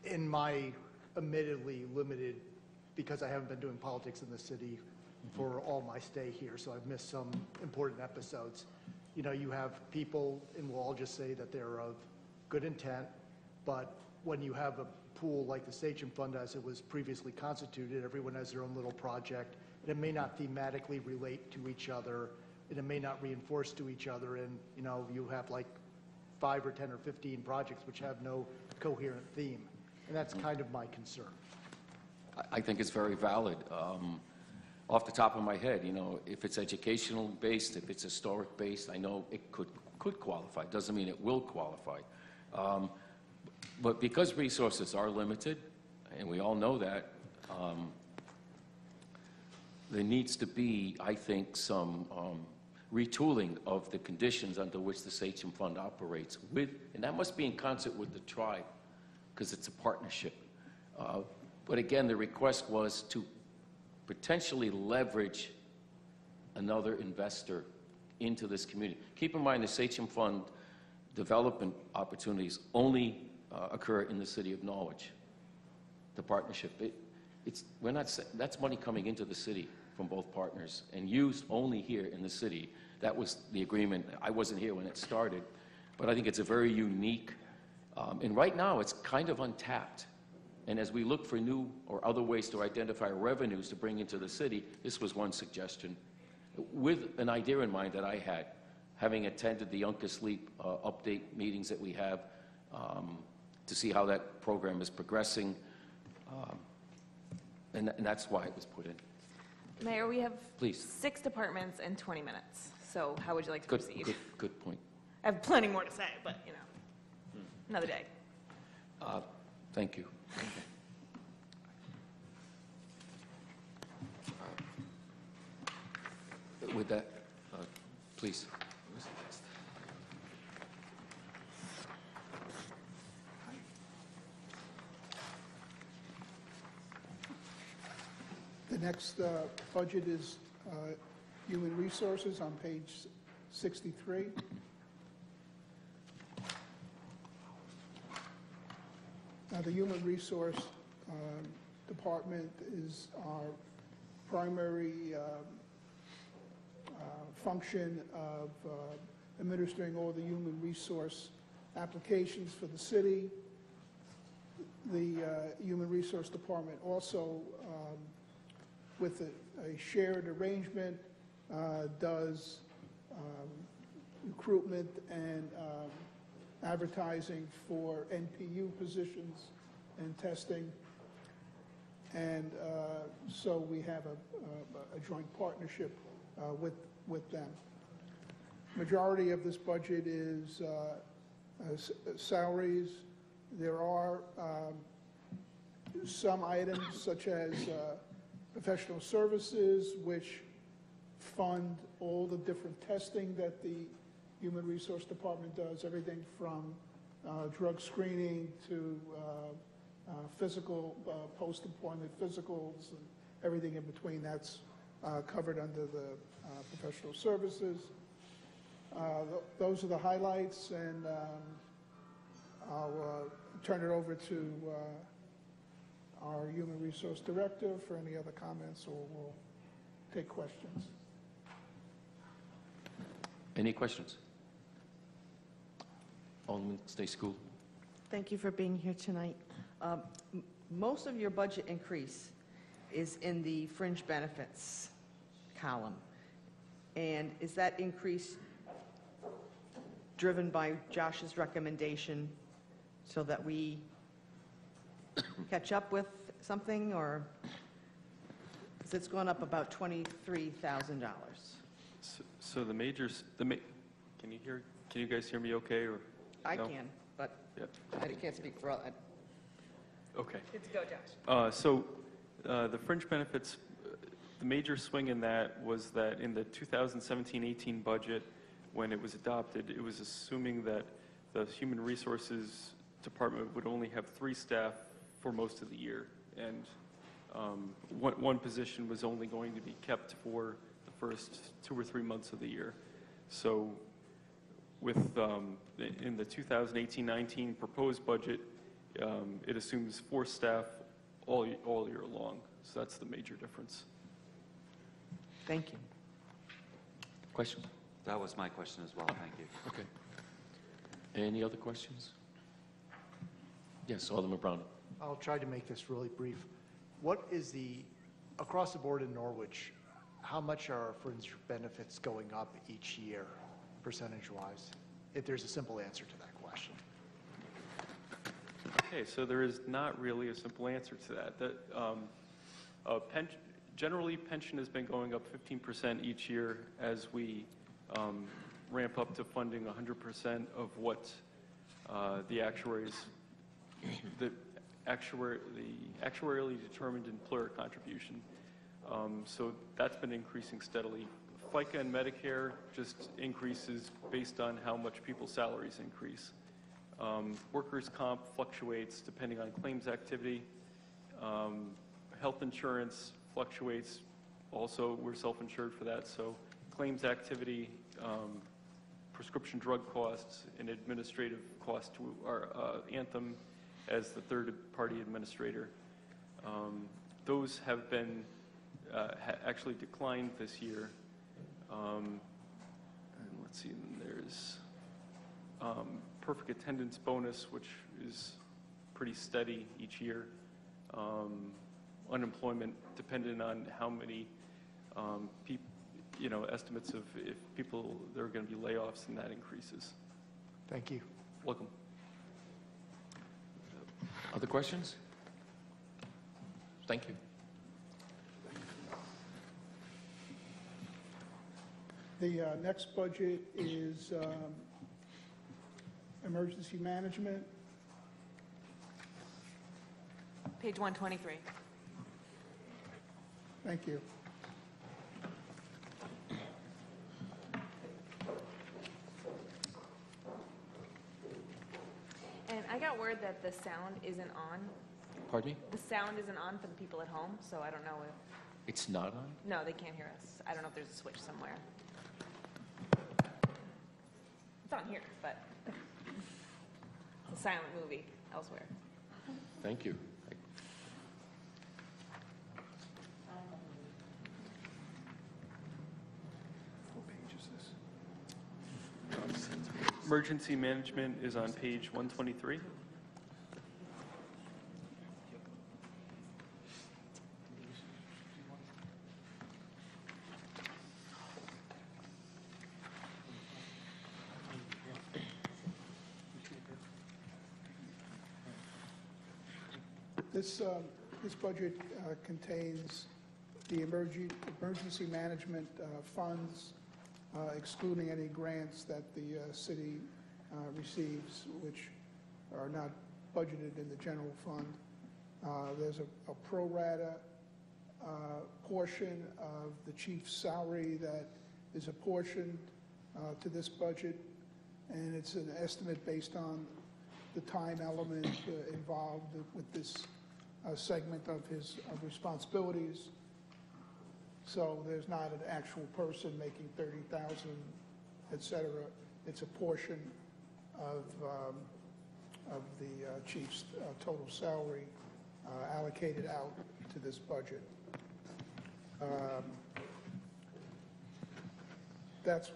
in my admittedly limited, because I haven't been doing politics in the city for all my stay here, so I've missed some important episodes. You know, you have people, and we'll all just say that they're of good intent, but when you have a pool like the Sachem Fund as it was previously constituted, everyone has their own little project, and it may not thematically relate to each other, and it may not reinforce to each other, and, you know, you have like 5 or 10 or 15 projects which have no coherent theme, and that's kind of my concern. I think it's very valid. Off the top of my head, you know, if it's educational based, if it's historic based, I know it could qualify. Doesn't mean it will qualify. But because resources are limited, and we all know that, there needs to be, I think, some retooling of the conditions under which the Sachem Fund operates with, and that must be in concert with the tribe, because it's a partnership. But again, the request was to potentially leverage another investor into this community. Keep in mind, the Sachem Fund development opportunities only occur in the city of Norwich. The partnership, that's money coming into the city from both partners and used only here in the city. That was the agreement. I wasn't here when it started, but I think it's a very unique, and right now it's kind of untapped. And as we look for new or other ways to identify revenues to bring into the city, this was one suggestion, with an idea in mind that I had, having attended the Uncas Leap update meetings that we have, to see how that program is progressing, and that's why it was put in. Mayor, we have Please. 6 departments and 20 minutes, so how would you like to proceed? Good point. I have plenty more to say, but, you know, another day. Thank you. With that, please. The next budget is Human Resources on page 63. Now, the Human Resource Department is our primary function of administering all the human resource applications for the city. The Human Resource Department also, with a shared arrangement, does recruitment and advertising for NPU positions and testing. And so we have a joint partnership with them. Majority of this budget is salaries. There are some items such as professional services, which fund all the different testing that the Human Resource Department does, everything from drug screening to physical, post-employment physicals, and everything in between. That's covered under the professional services. Those are the highlights, and I'll turn it over to our Human Resource Director for any other comments, or we'll take questions. Any questions? Alderman Stacey Gould. Thank you for being here tonight. Most of your budget increase is in the fringe benefits column. And is that increase driven by Josh's recommendation so that we catch up with something, or, because it's gone up about $23,000? So the majors, can you guys hear me okay, or? I no? can, but Yep. I can't speak for all. Okay. Good to go, Josh. So the fringe benefits, the major swing in that was that in the 2017-18 budget, when it was adopted, it was assuming that the Human Resources Department would only have 3 staff for most of the year. And one position was only going to be kept for the first 2 or 3 months of the year. So with in the 2018-19 proposed budget, It assumes 4 staff all year long, so that's the major difference. Thank you. Question? That was my question as well, thank you. Okay. Any other questions? Yes, Alderman Brown. I'll try to make this really brief. What is across the board in Norwich, how much are our fringe benefits going up each year, percentage-wise? If there's a simple answer to that question. Okay, so there is not really a simple answer to that. Generally, pension has been going up 15% each year as we ramp up to funding 100% of what the actuarially determined employer contribution. So that's been increasing steadily. FICA and Medicare just increases based on how much people's salaries increase. Workers' comp fluctuates depending on claims activity. Health insurance fluctuates. Also, we're self-insured for that. So claims activity, prescription drug costs, and administrative costs to our Anthem as the third-party administrator. Those have been actually declined this year. And let's see, there's perfect attendance bonus, which is pretty steady each year. Unemployment, dependent on how many people, estimates of if people, there are going to be layoffs, and that increases. Thank you. Welcome. Other questions? Thank you. The next budget is emergency management. Page 123. Thank you. And I got word that the sound isn't on. Pardon me? The sound isn't on for the people at home, so I don't know if... It's not on? No, they can't hear us. I don't know if there's a switch somewhere. It's on here, but it's a silent movie elsewhere. Thank you. What page is this? Emergency management is on page 123. This budget contains the emergency management funds, excluding any grants that the city receives, which are not budgeted in the general fund. There's a pro rata portion of the chief's salary that is apportioned to this budget, and it's an estimate based on the time element involved with this segment of his responsibilities. So there's not an actual person making $30,000, et cetera. It's a portion of the chief's total salary allocated out to this budget. That's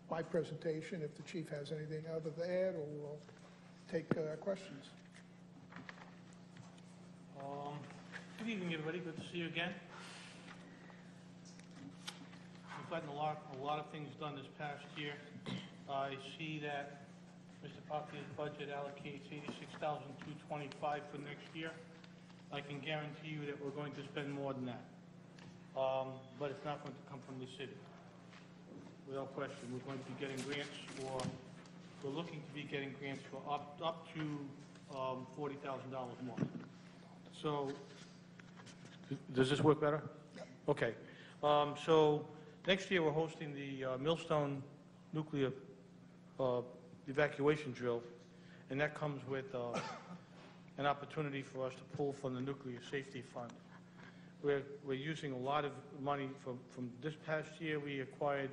my presentation. If the chief has anything other to add, or we'll take questions. Good evening, everybody. Good to see you again. We've gotten a lot of things done this past year. I see that Mr. Papia's budget allocates $86,225 for next year. I can guarantee you that we're going to spend more than that, but it's not going to come from the city. Without question, we're going to be getting grants for. We're looking to be getting grants for up to $40,000 more. So, does this work better? Okay. So next year we're hosting the Millstone nuclear evacuation drill, and that comes with an opportunity for us to pull from the Nuclear Safety Fund. We're using a lot of money from this past year. We acquired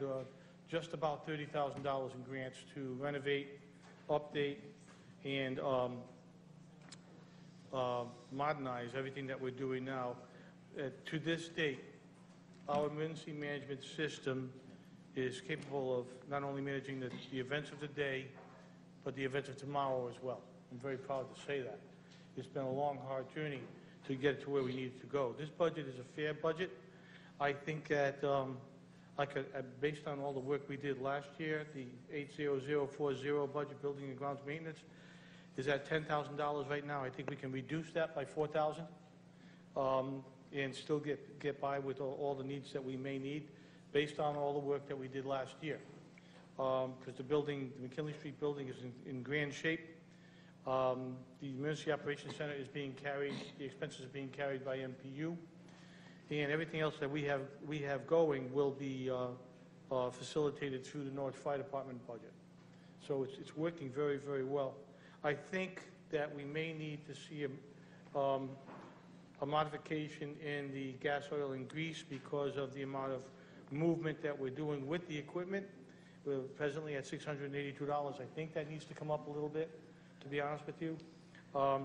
just about $30,000 in grants to renovate, update, and modernize everything that we're doing now. To this date, our emergency management system is capable of not only managing the events of the day, but the events of tomorrow as well. I'm very proud to say that. It's been a long, hard journey to get to where we need to go. This budget is a fair budget. I think that, based on all the work we did last year, the 80040 budget, building and grounds maintenance, is at $10,000 right now. I think we can reduce that by $4,000 and still get by with all the needs that we may need based on all the work that we did last year. Because the McKinley Street building is in grand shape. The Emergency Operations Center is being carried, the expenses are being carried by MPU, and everything else that we have going will be facilitated through the Norwich Fire Department budget. So it's working very, very well. I think that we may need to see a modification in the gas, oil, and grease because of the amount of movement that we're doing with the equipment. We're presently at $682. I think that needs to come up a little bit, to be honest with you,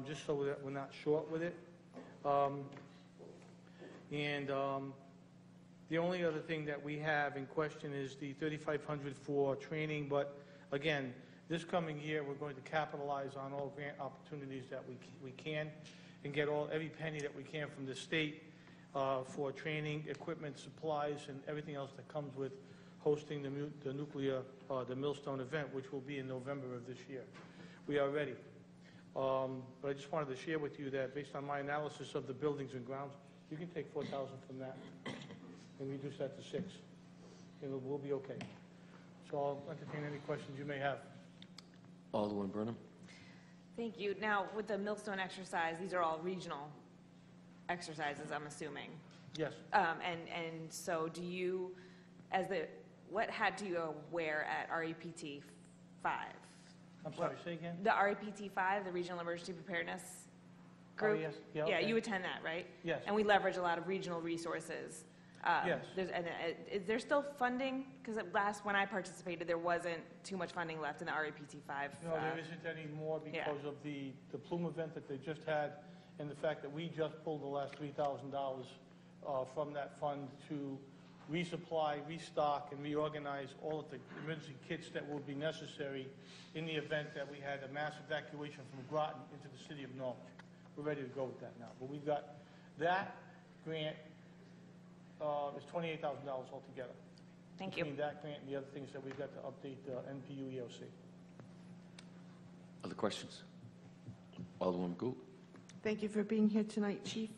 just so that we're not short with it. The only other thing that we have in question is the $3,500 for training, but again, this coming year, we're going to capitalize on all grant opportunities that we can and get every penny that we can from the state for training, equipment, supplies, and everything else that comes with hosting the Millstone event, which will be in November of this year. We are ready. But I just wanted to share with you that based on my analysis of the buildings and grounds, you can take $4,000 from that and reduce that to $6,000, and we'll be okay. So I'll entertain any questions you may have. Alderman Burnham? Thank you. Now, with the Millstone exercise, these are all regional exercises, I'm assuming. Yes. And so do you, what hat do you wear at REPT 5? I'm sorry, say again? The REPT 5, the Regional Emergency Preparedness Group? Oh, yes. Yeah, Yeah, okay. you attend that, right? Yes. And we leverage a lot of regional resources. Yes. Is there still funding? Because when I participated, there wasn't too much funding left in the REPT 5. No, there isn't any more because of the Plume event that they just had and the fact that we just pulled the last $3,000 from that fund to resupply, restock, and reorganize all of the emergency kits that will be necessary in the event that we had a mass evacuation from Groton into the city of Norwich. We're ready to go with that now. But we've got that grant is $28,000 altogether. Thank you. Between that grant and the other things that we've got to update NPU EOC. Other questions? Alderman Gould? Thank you for being here tonight, Chief.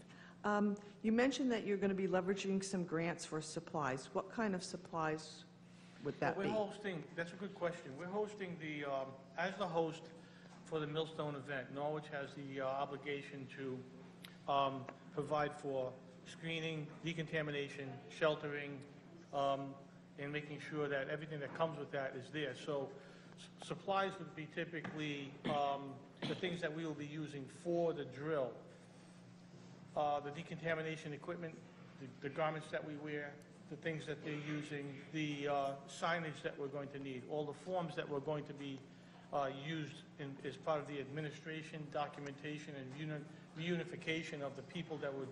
You mentioned that you're going to be leveraging some grants for supplies. What kind of supplies would that We're be? hosting, that's a good question. We're hosting as the host for the Millstone event, Norwich has the obligation to provide for screening, decontamination, sheltering, and making sure that everything that comes with that is there. So supplies would be typically the things that we will be using for the drill. The decontamination equipment, the garments that we wear, the things that they're using, the signage that we're going to need, all the forms that we're going to be used as part of the administration, documentation, and reunification of the people that would,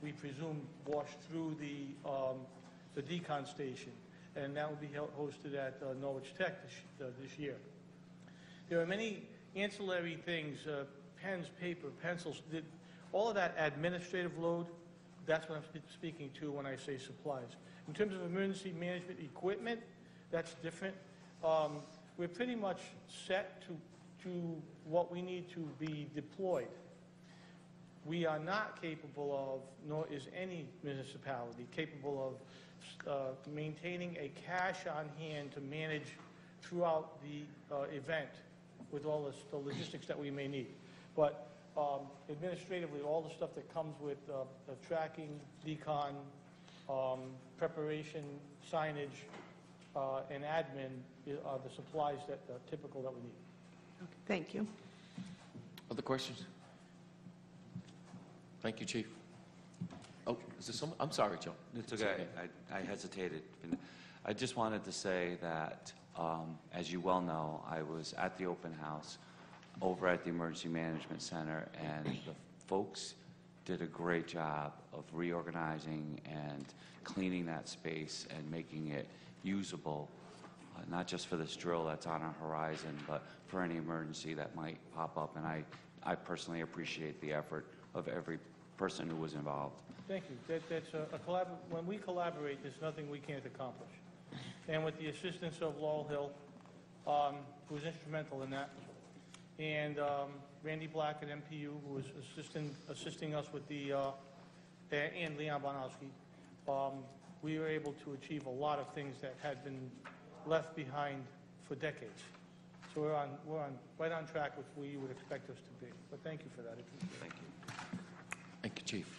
we presume, wash through the decon station. And that will be hosted at Norwich Tech this year. There are many ancillary things, pens, paper, pencils, all of that administrative load, that's what I'm speaking to when I say supplies. In terms of emergency management equipment, that's different. We're pretty much set to what we need to be deployed. We are not capable of, nor is any municipality capable of maintaining a cash on hand to manage throughout the event with all the logistics that we may need. But administratively, all the stuff that comes with tracking, decon, preparation, signage, and admin are the supplies that are typical that we need. Thank you. Other questions? Thank you, Chief. Oh, is there someone? I'm sorry, Joe. It's okay. I hesitated. I just wanted to say that, as you well know, I was at the open house over at the Emergency Management Center, and the folks did a great job of reorganizing and cleaning that space and making it usable, not just for this drill that's on our horizon, but for any emergency that might pop up. And I personally appreciate the effort of every person who was involved. Thank you. That's when we collaborate, there's nothing we can't accomplish. And with the assistance of Laurel Hill, who was instrumental in that, and Randy Black at MPU, who was assisting us with the, and Leon Bonowski, we were able to achieve a lot of things that had been left behind for decades. So we're right on track with where you would expect us to be. But thank you for that. I appreciate it. Thank you. Thank you, Chief.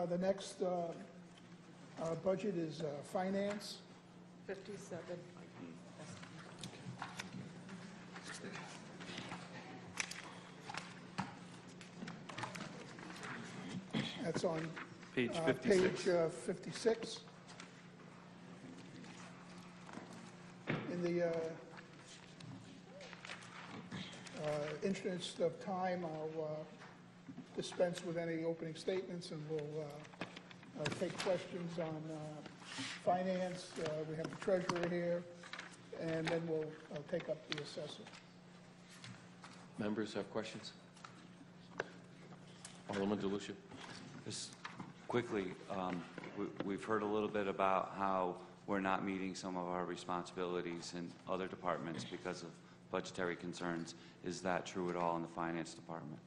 The next budget is finance. 57. That's on Page page 56. 56. In the interest of time, I'll dispense with any opening statements, and we'll take questions on finance. We have the treasurer here, and then we'll take up the assessor. Members have questions? Alderman DeLucia. Just quickly, we've heard a little bit about how we're not meeting some of our responsibilities in other departments because of budgetary concerns. Is that true at all in the finance department?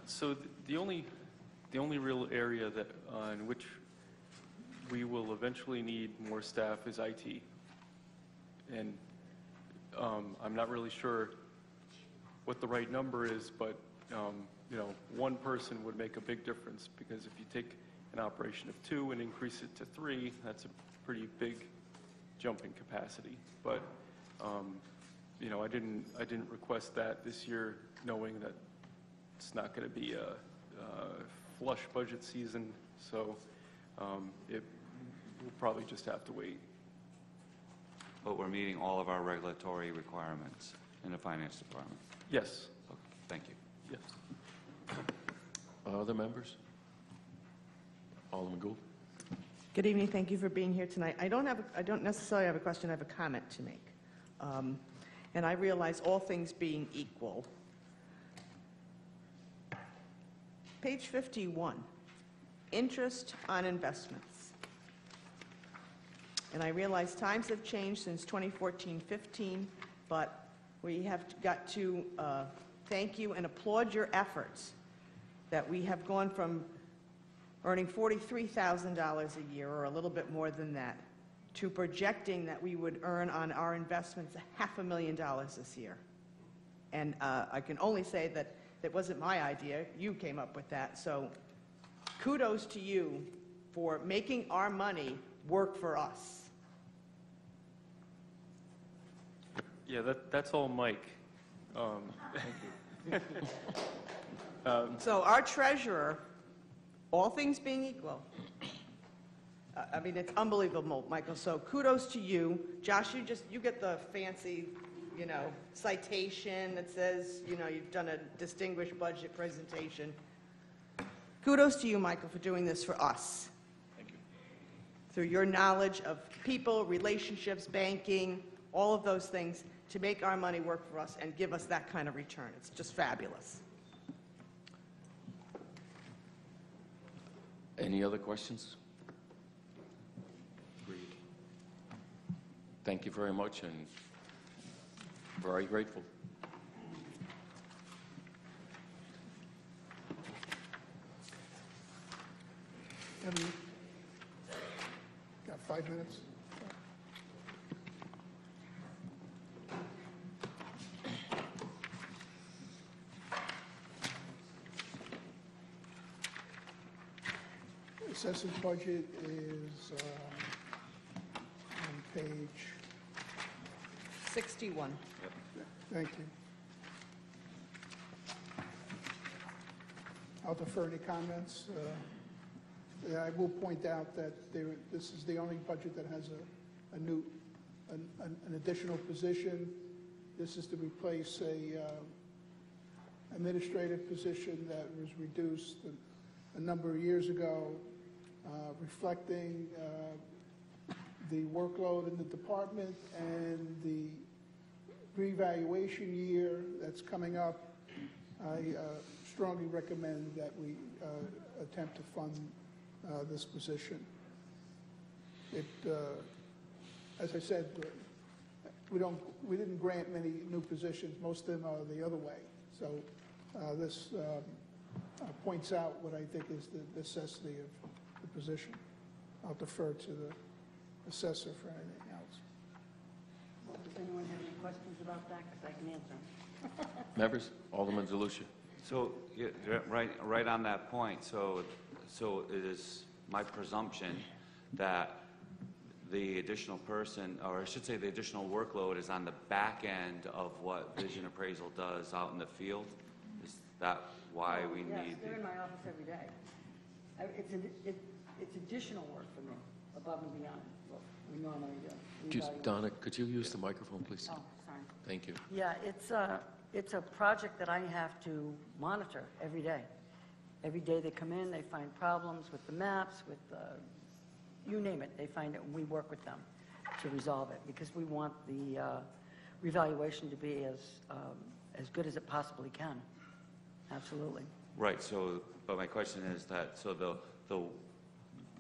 So the only real area that in which we will eventually need more staff is IT, and I'm not really sure what the right number is, but you know, one person would make a big difference, because if you take an operation of 2 and increase it to 3, that's a pretty big jump in capacity. But you know, I didn't request that this year, knowing that it's not going to be a flush budget season, so we'll probably just have to wait. But we're meeting all of our regulatory requirements in the finance department. Yes. Okay, thank you. Yes. Other members? Alderman Gould. Good evening. Thank you for being here tonight. I don't necessarily have a question. I have a comment to make. And I realize all things being equal. Page 51, interest on investments. And I realize times have changed since 2014-15, but we have got to thank you and applaud your efforts, that we have gone from earning $43,000 a year, or a little bit more than that, to projecting that we would earn on our investments $500,000 this year. And I can only say that it wasn't my idea. You came up with that. So kudos to you for making our money work for us. Yeah, that's all Mike. So our treasurer, all things being equal, I mean, it's unbelievable, Michael. So kudos to you. Josh, you get the fancy, you know, citation that says, you know, you've done a distinguished budget presentation. Kudos to you, Michael, for doing this for us. Thank you. Through your knowledge of people, relationships, banking, all of those things, to make our money work for us and give us that kind of return. It's just fabulous. Any other questions? Agreed. Thank you very much, and very grateful. Got 5 minutes? Assessor's budget is on page, 61. thank you. I'll defer any comments. Yeah, I will point out that this is the only budget that has an additional position. This is to replace a administrative position that was reduced a number of years ago, reflecting the workload in the department and the reevaluation year that's coming up. I strongly recommend that we attempt to fund this position. As I said, we didn't grant many new positions. Most of them are the other way. So this points out what I think is the necessity of the position. I'll defer to the assessor for anything else. Does anyone have any questions about that? Because I can answer them. Members, Alderman Delucia. So, yeah, right on that point, so it is my presumption that the additional person, or I should say the additional workload is on the back end of what vision appraisal does out in the field? Is that why we need? Yes, they're in my office every day. It's additional work for me, above and beyond what we normally do. Donna, could you use the microphone, please? Oh, sorry. Thank you. Yeah, it's a project that I have to monitor every day. Every day they come in, they find problems with the maps, with you name it, they find it, and we work with them to resolve it, because we want the revaluation to be as good as it possibly can. Absolutely. Right, so, but my question is that, so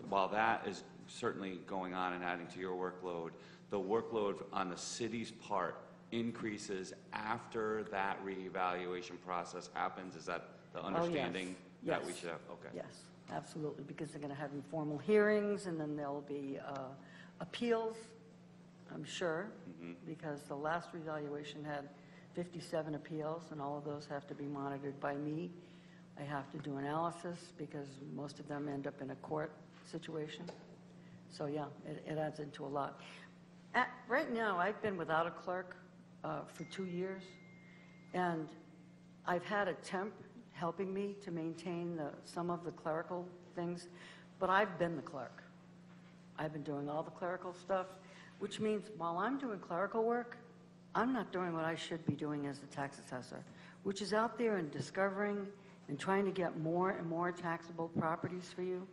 while that is certainly going on and adding to your workload, the workload on the city's part increases after that reevaluation process happens? Is that the understanding that we should have? Okay. Yes, absolutely, because they're going to have informal hearings, and then there'll be appeals, I'm sure, because the last revaluation had 57 appeals, and all of those have to be monitored by me. I have to do analysis, because most of them end up in a court situation. So yeah, it adds into a lot. Right now, I've been without a clerk for 2 years, and I've had a temp helping me to maintain some of the clerical things, but I've been the clerk. I've been doing all the clerical stuff, which means while I'm doing clerical work, I'm not doing what I should be doing as the tax assessor, which is out there and discovering and trying to get more and more taxable properties for you.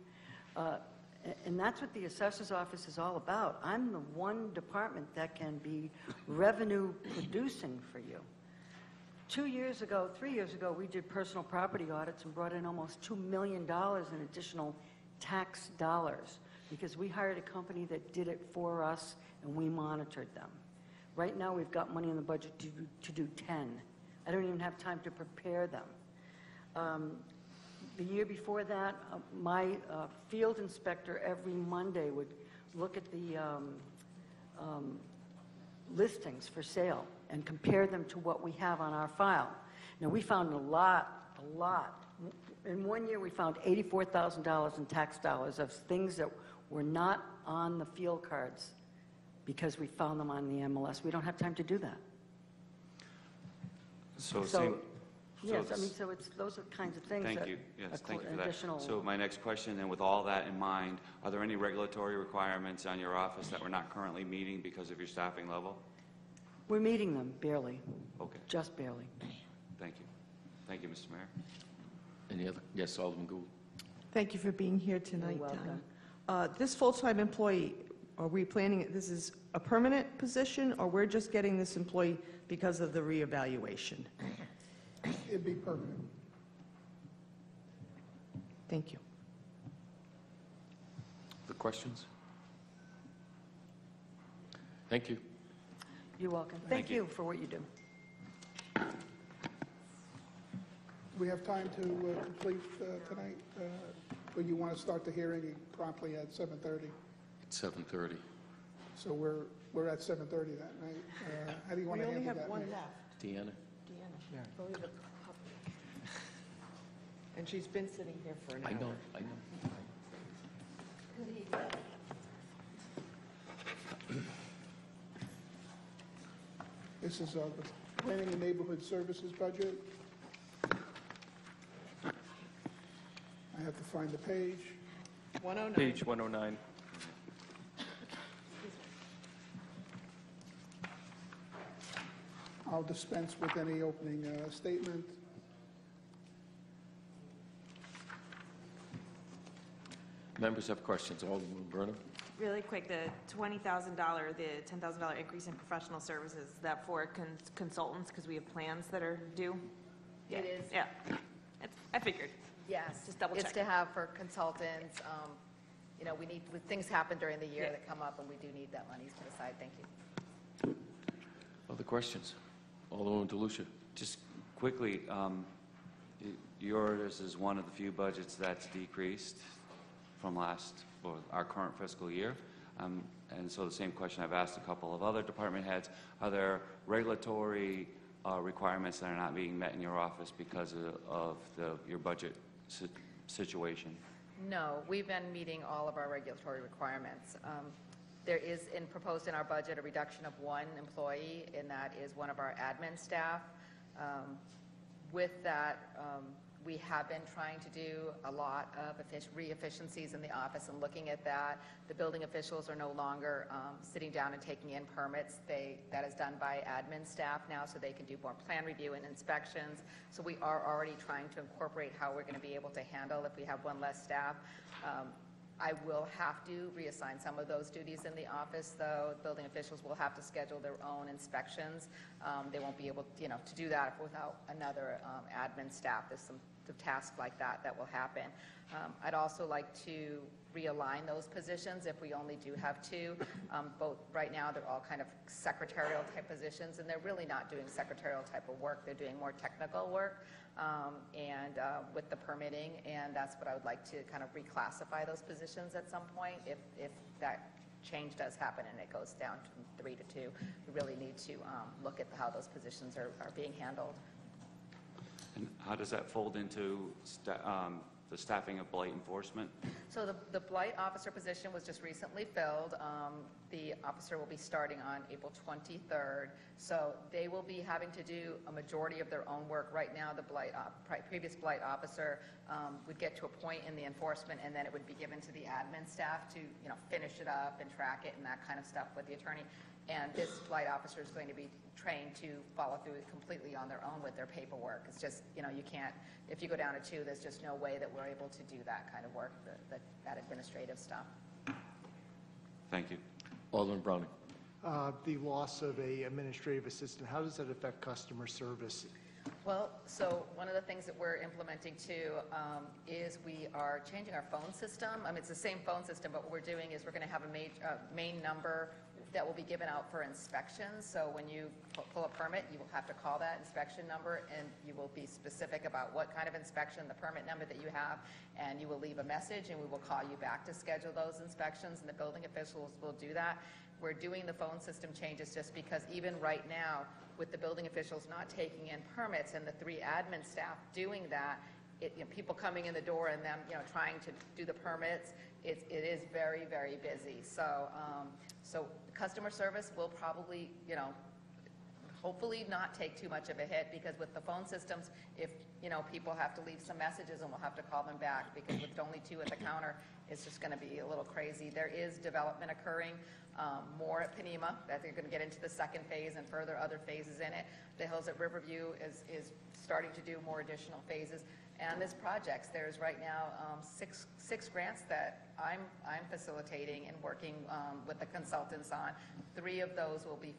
And that's what the assessor's office is all about. I'm the one department that can be revenue producing for you. 3 years ago, we did personal property audits and brought in almost $2 million in additional tax dollars, because we hired a company that did it for us and we monitored them. Right now, we've got money in the budget to do 10. I don't even have time to prepare them. The year before that, my field inspector every Monday would look at the listings for sale and compare them to what we have on our file. Now, we found a lot. In 1 year, we found $84,000 in tax dollars of things that were not on the field cards because we found them on the MLS. We don't have time to do that. Yes, I mean, so it's those are kinds of things. Thank that you. Yes, thank you for additional. that. So my next question, and with all that in mind, are there any regulatory requirements on your office that we're not currently meeting because of your staffing level? We're meeting them barely. Okay. Just barely. Thank you. Thank you, Mr. Mayor. Any other? Yes, Alderman Gould. Thank you for being here tonight, You're welcome. Donna. This full-time employee, are we planning, this is a permanent position, or we're just getting this employee because of the reevaluation? It'd be permanent. Thank you. The questions? Thank you. You're welcome. Thank you for what you do. We have time to complete tonight, or you want to start the hearing promptly at 7:30? It's 7:30. So we're at 7:30 that night. How do you want to handle that? We only have one Mayor? left. Deanna? Deanna. And she's been sitting here for an hour. I know. This is the Planning and Neighborhood Services budget. have to find the page. 109. Page 109. I'll dispense with any opening statement. Members have questions. Alderman Burnham? Really quick, the $20,000, the $10,000 increase in professional services, is that for consultants, because we have plans that are due? It is. Yeah, I figured. Yes. Just double It's check. to have for consultants, you know, things happen during the year that come up, and we do need that money set aside. Thank you. Other questions? Alderman DeLucia? Just quickly, yours is one of the few budgets that's decreased from our current fiscal year. And so the same question I've asked a couple of other department heads, are there regulatory requirements that are not being met in your office because of your budget situation? No, we've been meeting all of our regulatory requirements. There is proposed in our budget a reduction of one employee, and that is one of our admin staff. With that, we have been trying to do a lot of re-efficiencies in the office and looking at that. The building officials are no longer sitting down and taking in permits. That is done by admin staff now, so they can do more plan review and inspections. So we are already trying to incorporate how we're going to be able to handle if we have one less staff. I will have to reassign some of those duties in the office, though. Building officials will have to schedule their own inspections. They won't be able, to do that without another admin staff. There's some tasks like that will happen. I'd also like to realign those positions if we only do have two. Both right now, they're all kind of secretarial type positions, and they're really not doing secretarial type of work. They're doing more technical work. And with the permitting, and that's what I would like to kind of reclassify those positions at some point if that change does happen and it goes down from 3 to 2. We really need to look at how those positions are being handled. And how does that fold into the staffing of blight enforcement? So the blight officer position was just recently filled. The officer will be starting on April 23rd. So they will be having to do a majority of their own work. Right now, the previous blight officer would get to a point in the enforcement, and then it would be given to the admin staff to finish it up and track it and that kind of stuff with the attorney. And this blight officer is going to be trained to follow through completely on their own with their paperwork. It's just, you can't, if you go down to 2, there's just no way that we're able to do that kind of work, that administrative stuff. Thank you. Alderman Browning? The loss of a administrative assistant, how does that affect customer service? Well, so one of the things that we're implementing too is we are changing our phone system. I mean, it's the same phone system, but what we're doing is we're going to have a main number that will be given out for inspections. So when you pull a permit, you will have to call that inspection number, and you will be specific about what kind of inspection, the permit number that you have, and you will leave a message, and we will call you back to schedule those inspections, and the building officials will do that. We're doing the phone system changes just because even right now, with the building officials not taking in permits and the 3 admin staff doing that, people coming in the door and them trying to do the permits, it is very, very busy. So so customer service will probably hopefully not take too much of a hit, because with the phone systems, if people have to leave some messages and we'll have to call them back, because with only 2 at the counter, it's just going to be a little crazy. There is development occurring more at Panema, that they're going to get into the 2nd phase and further other phases in it. The Hills at Riverview is starting to do more additional phases. And there's projects. There's right now 6 grants that I'm facilitating and working with the consultants on. 3 of those will be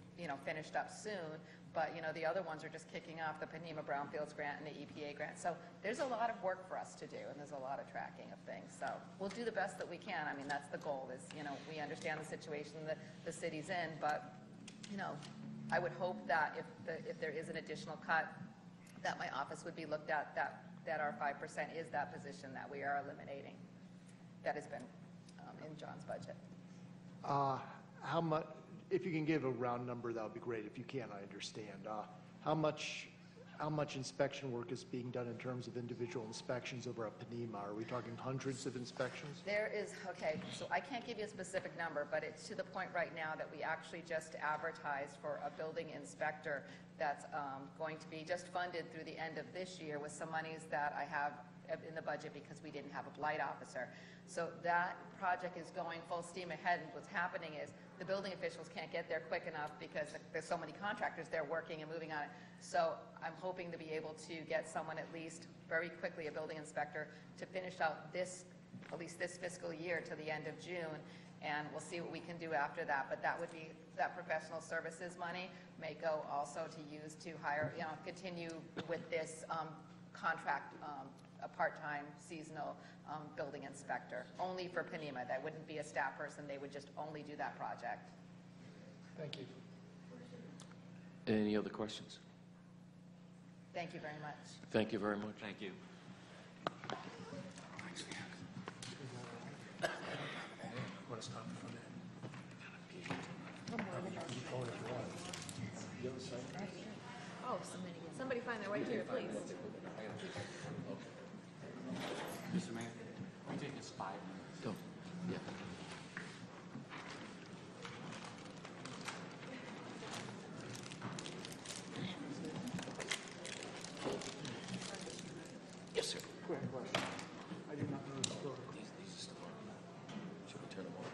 finished up soon, but the other ones are just kicking off, the Panema Brownfields grant and the EPA grant. So there's a lot of work for us to do, and there's a lot of tracking of things. So we'll do the best that we can. I mean, that's the goal. Is we understand the situation that the city's in, but I would hope that if there is an additional cut, that my office would be looked at, that our 5% is that position that we are eliminating. That has been in John's budget. How much, if you can give a round number, that would be great. If you can't, I understand. How much inspection work is being done in terms of individual inspections over at Panema? Are we talking hundreds of inspections? There is, okay, so I can't give you a specific number, but it's to the point right now that we actually just advertised for a building inspector that's going to be just funded through the end of this year with some monies that I have in the budget because we didn't have a blight officer. So that project is going full steam ahead, and what's happening is the building officials can't get there quick enough because there's so many contractors there working and moving on it. So I'm hoping to be able to get someone at least very quickly, a building inspector, to finish out this, at least this fiscal year to the end of June, and we'll see what we can do after that. But that would be, that professional services money may go also to use to hire, continue with this contract, a part-time seasonal building inspector, only for Panema. That wouldn't be a staff person, they would just only do that project. Thank you. Any other questions? Thank you very much. Thank you very much. Thank you. Want to stop for Oh, somebody find their way here, please. Mr. Mayor, we take this 5 minutes. Go. Yeah. Yes, sir. Quick question. I did not know this protocol. These are still on. Should we turn them on?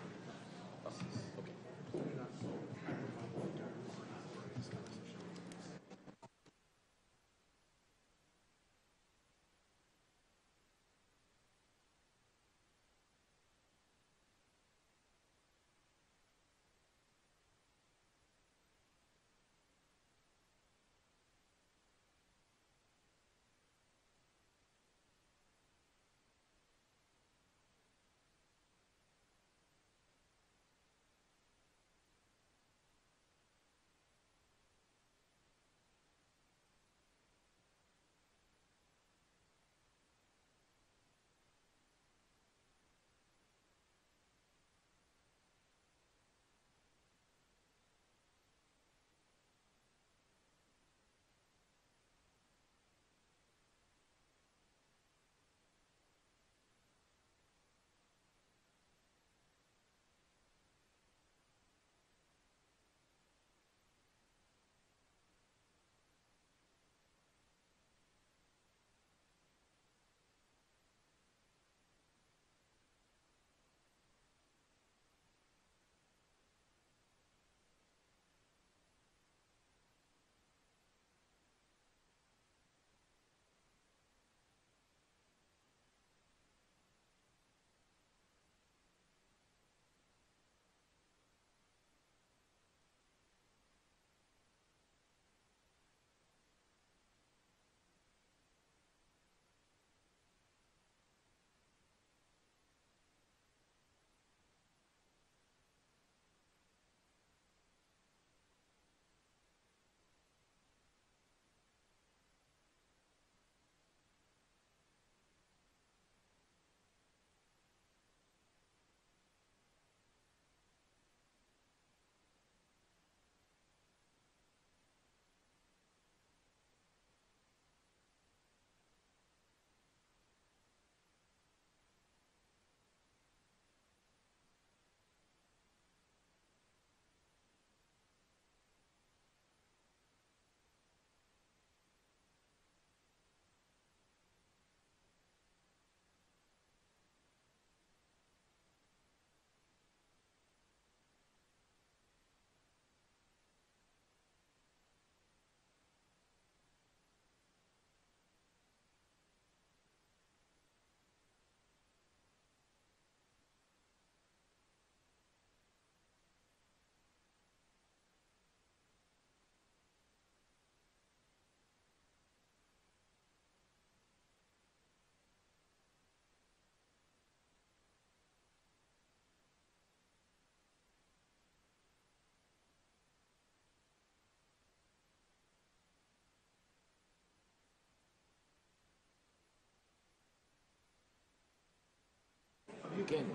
Okay. You can.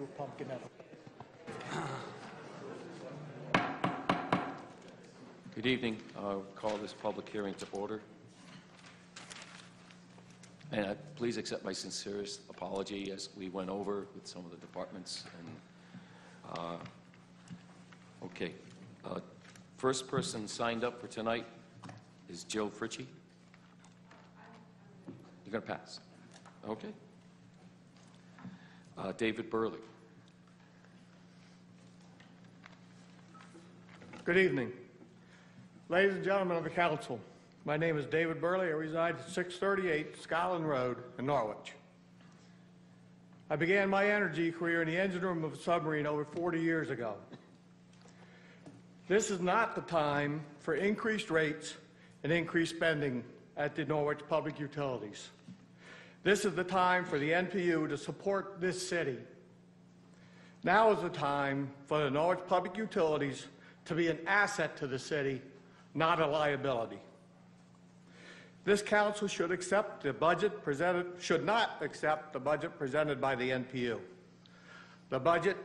to a pumpkin at Good evening. I'll call this public hearing to order. And please accept my sincerest apology as we went over with some of the departments. And okay. First person signed up for tonight is Jill Fritchie. You're going to pass. Okay. David Burley. Good evening. Ladies and gentlemen of the council, my name is David Burley. I reside at 638 Scotland Road in Norwich. I began my energy career in the engine room of a submarine over 40 years ago. This is not the time for increased rates and increased spending at the Norwich Public Utilities. This is the time for the NPU to support this city. Now is the time for the Norwich Public Utilities to be an asset to the city, not a liability. This council should not accept the budget presented by the NPU. The budget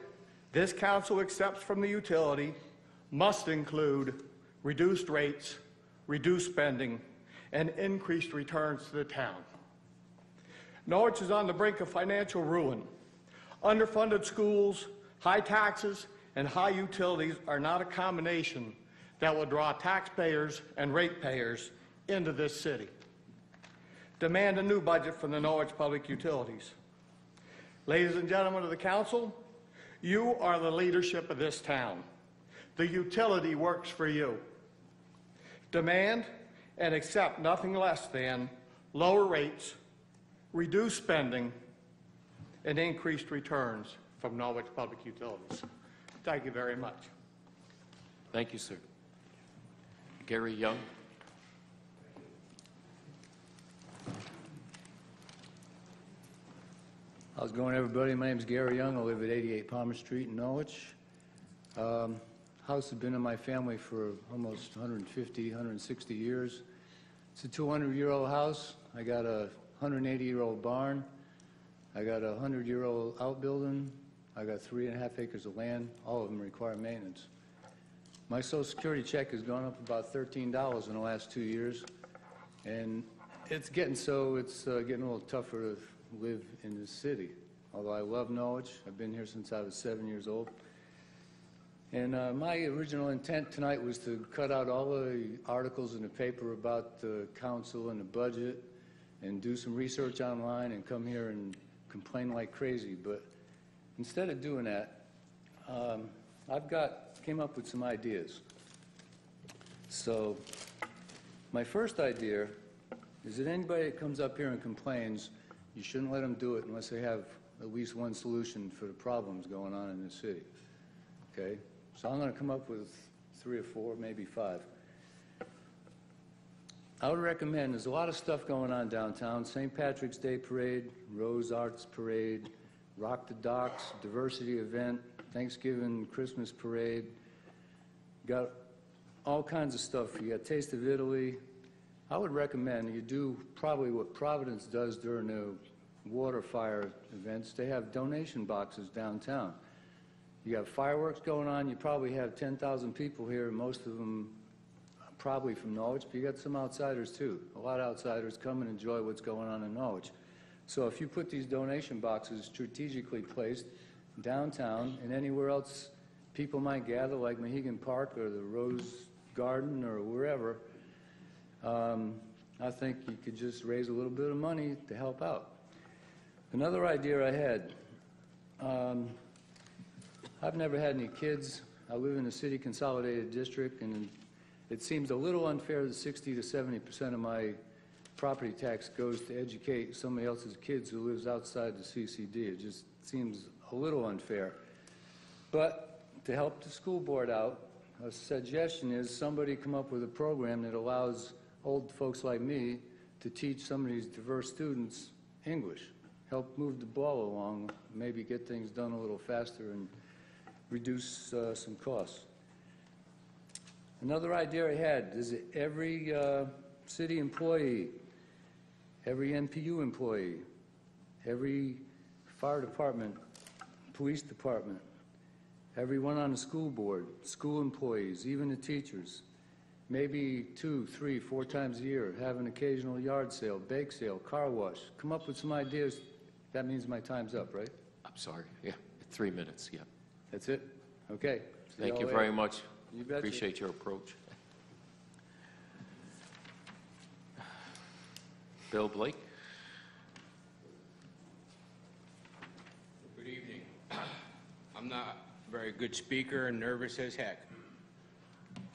this council accepts from the utility must include reduced rates, reduced spending, and increased returns to the town. Norwich is on the brink of financial ruin. Underfunded schools, high taxes, and high utilities are not a combination that will draw taxpayers and ratepayers into this city. Demand a new budget from the Norwich Public Utilities. Ladies and gentlemen of the council, you are the leadership of this town. The utility works for you. Demand and accept nothing less than lower rates, reduced spending, and increased returns from Norwich Public Utilities. Thank you very much. Thank you, sir. Gary Young. How's it going, everybody? My name is Gary Young. I live at 88 Palmer Street in Norwich. House has been in my family for almost 150, 160 years. It's a 200-year-old house. I got a 180-year-old barn. I got a 100-year-old outbuilding. I got 3.5 acres of land. All of them require maintenance. My Social Security check has gone up about $13 in the last 2 years, and it's getting getting a little tougher to live in this city. Although I love Norwich, I've been here since I was 7 years old. And my original intent tonight was to cut out all the articles in the paper about the council and the budget and do some research online and come here and complain like crazy. But instead of doing that, came up with some ideas. So my first idea is that anybody that comes up here and complains, you shouldn't let them do it unless they have at least one solution for the problems going on in the city. Okay? So I'm going to come up with 3 or 4, maybe 5. I would recommend, there's a lot of stuff going on downtown. St. Patrick's Day Parade, Rose Arts Parade, Rock the Docks, diversity event, Thanksgiving, Christmas Parade. Got all kinds of stuff. You got Taste of Italy. I would recommend you do probably what Providence does during the water fire events. They have donation boxes downtown. You have fireworks going on. You probably have 10,000 people here, most of them probably from Norwich, but you got some outsiders too. A lot of outsiders come and enjoy what's going on in Norwich. So if you put these donation boxes strategically placed downtown and anywhere else people might gather, like Mohegan Park or the Rose Garden or wherever, I think you could just raise a little bit of money to help out. Another idea I had, I've never had any kids. I live in a city consolidated district, and it seems a little unfair that 60 to 70% of my property tax goes to educate somebody else's kids who lives outside the CCD. It just seems a little unfair. But to help the school board out, a suggestion is somebody come up with a program that allows old folks like me to teach some of these diverse students English, help move the ball along, maybe get things done a little faster and reduce some costs. Another idea I had is that every city employee, every NPU employee, every fire department police department, everyone on the school board, school employees, even the teachers. Maybe 2, 3, 4 times a year, have an occasional yard sale, bake sale, car wash. Come up with some ideas. That means my time's up, right? I'm sorry, yeah, 3 minutes, yeah. That's it? Okay. See Thank you y'all very later. much. You betcha. Appreciate your approach. Bill Blake? Good evening. I'm not a very good speaker and nervous as heck,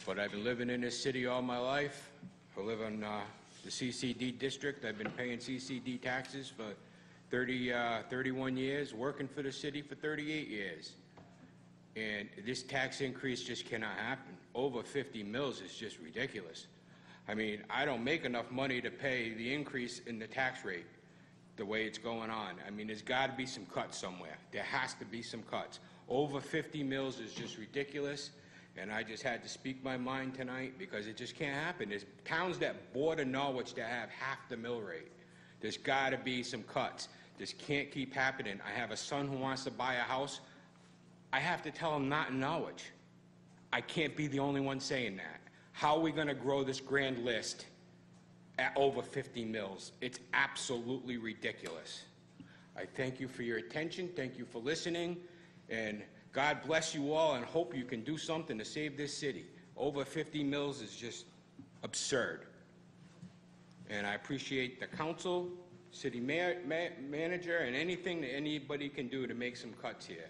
but I've been living in this city all my life. I live in the CCD district. I've been paying CCD taxes for 31 years, working for the city for 38 years. And this tax increase just cannot happen. Over 50 mils is just ridiculous. I mean, I don't make enough money to pay the increase in the tax rate the way it's going on. I mean, there's got to be some cuts somewhere. There has to be some cuts. Over 50 mils is just ridiculous, and I just had to speak my mind tonight because it just can't happen. There's towns that border Norwich that have half the mill rate. There's got to be some cuts. This can't keep happening. I have a son who wants to buy a house. I have to tell him not in Norwich. I can't be the only one saying that. How are we going to grow this grand list at over 50 mils? It's absolutely ridiculous. I thank you for your attention. Thank you for listening. And God bless you all, and hope you can do something to save this city. Over 50 mils is just absurd. And I appreciate the council, city manager, and anything that anybody can do to make some cuts here.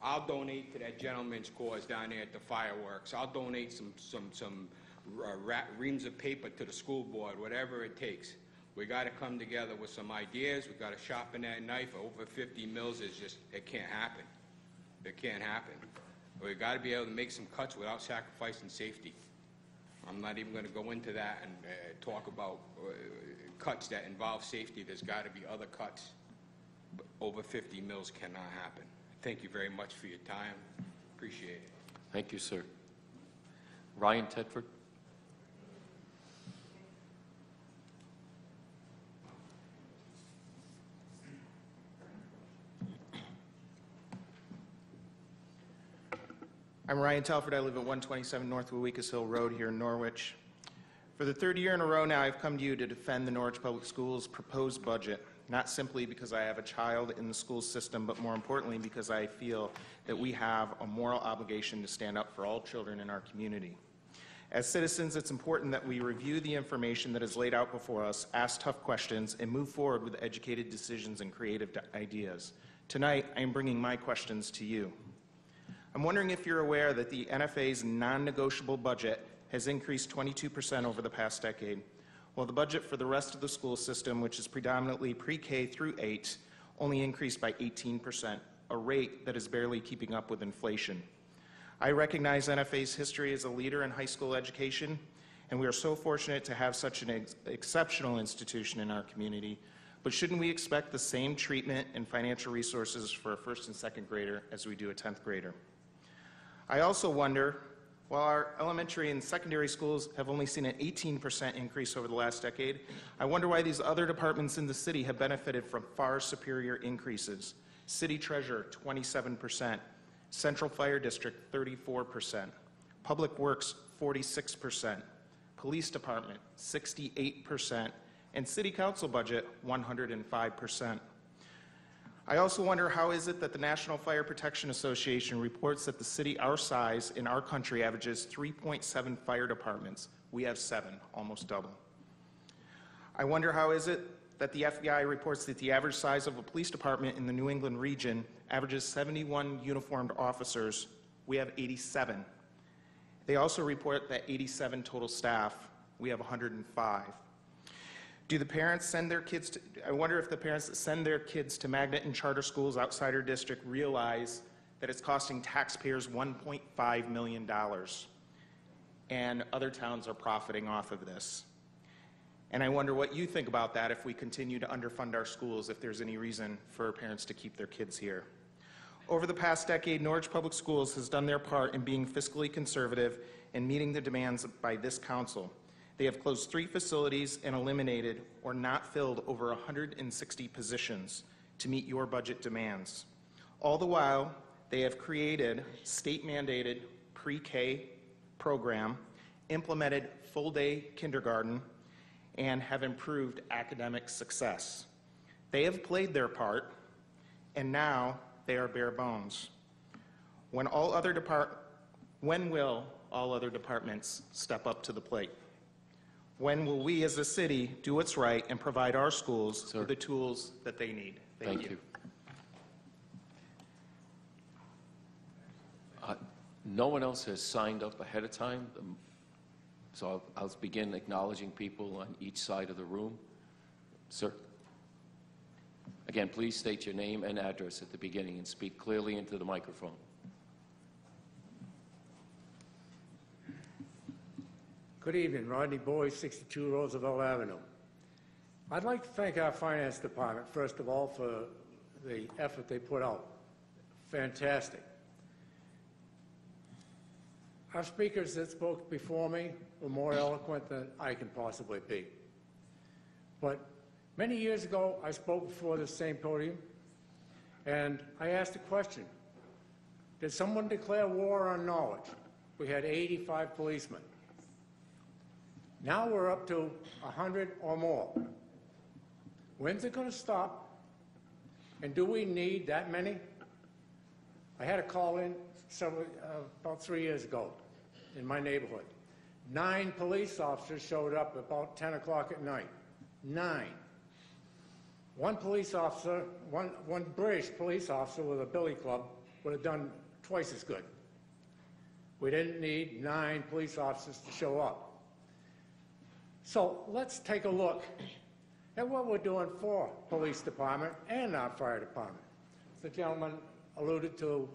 I'll donate to that gentleman's cause down there at the fireworks. I'll donate some reams of paper to the school board, whatever it takes. We got to come together with some ideas. We got to sharpen that knife. Over 50 mils is just, it can't happen. It can't happen. We got to be able to make some cuts without sacrificing safety. I'm not even going to go into that and talk about cuts that involve safety. There's got to be other cuts. But over 50 mils cannot happen. Thank you very much for your time. Appreciate it. Thank you, sir. Ryan Tedford? I'm Ryan Telford. I live at 127 North Wewekas Hill Road here in Norwich. For the third year in a row now, I've come to you to defend the Norwich Public Schools' proposed budget, not simply because I have a child in the school system, but more importantly because I feel that we have a moral obligation to stand up for all children in our community. As citizens, it's important that we review the information that is laid out before us, ask tough questions, and move forward with educated decisions and creative ideas. Tonight, I am bringing my questions to you. I'm wondering if you're aware that the NFA's non-negotiable budget has increased 22% over the past decade, while the budget for the rest of the school system, which is predominantly pre-K through 8, only increased by 18%, a rate that is barely keeping up with inflation. I recognize NFA's history as a leader in high school education, and we are so fortunate to have such an exceptional institution in our community, but shouldn't we expect the same treatment and financial resources for a first and second grader as we do a 10th grader? I also wonder, while our elementary and secondary schools have only seen an 18% increase over the last decade, I wonder why these other departments in the city have benefited from far superior increases. City Treasurer, 27%, Central Fire District, 34%, Public Works, 46%, Police Department, 68%, and City Council budget, 105%. I also wonder, how is it that the National Fire Protection Association reports that the city our size in our country averages 3.7 fire departments? We have 7, almost double. I wonder, how is it that the FBI reports that the average size of a police department in the New England region averages 71 uniformed officers? We have 87. They also report that 87 total staff. We have 105. Do the parents send their kids to, I wonder if the parents that send their kids to magnet and charter schools outside our district realize that it's costing taxpayers $1.5 million, and other towns are profiting off of this. And I wonder what you think about that if we continue to underfund our schools, if there's any reason for parents to keep their kids here. Over the past decade, Norwich Public Schools has done their part in being fiscally conservative and meeting the demands by this council. They have closed 3 facilities and eliminated or not filled over 160 positions to meet your budget demands. All the while, they have created state-mandated pre-K program, implemented full-day kindergarten, and have improved academic success. They have played their part, and now they are bare bones. When will all other departments step up to the plate? When will we as a city do what's right and provide our schools with the tools that they need? Thank you. No one else has signed up ahead of time, so I'll begin acknowledging people on each side of the room. Sir. Again, please state your name and address at the beginning and speak clearly into the microphone. Good evening, Rodney Boyce, 62 Roosevelt Avenue. I'd like to thank our finance department, first of all, for the effort they put out. Fantastic. Our speakers that spoke before me were more eloquent than I can possibly be. But many years ago, I spoke before this same podium, and I asked a question. Did someone declare war on knowledge? We had 85 policemen. Now we're up to 100 or more. When's it going to stop? And do we need that many? I had a call in about 3 years ago in my neighborhood. 9 police officers showed up about 10 o'clock at night. 9. One police officer, one British police officer with a billy club would have done twice as good. We didn't need 9 police officers to show up. So let's take a look at what we're doing for police department and our fire department. The gentleman alluded to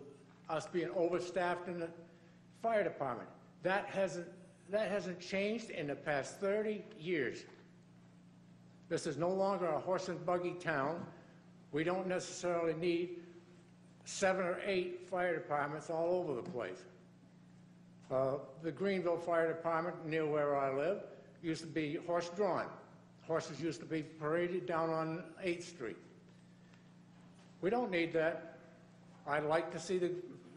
us being overstaffed in the fire department. That hasn't changed in the past 30 years. This is no longer a horse and buggy town. We don't necessarily need 7 or 8 fire departments all over the place. The Greenville Fire Department, near where I live, used to be horse-drawn. Horses used to be paraded down on 8th Street. We don't need that. I'd like to see the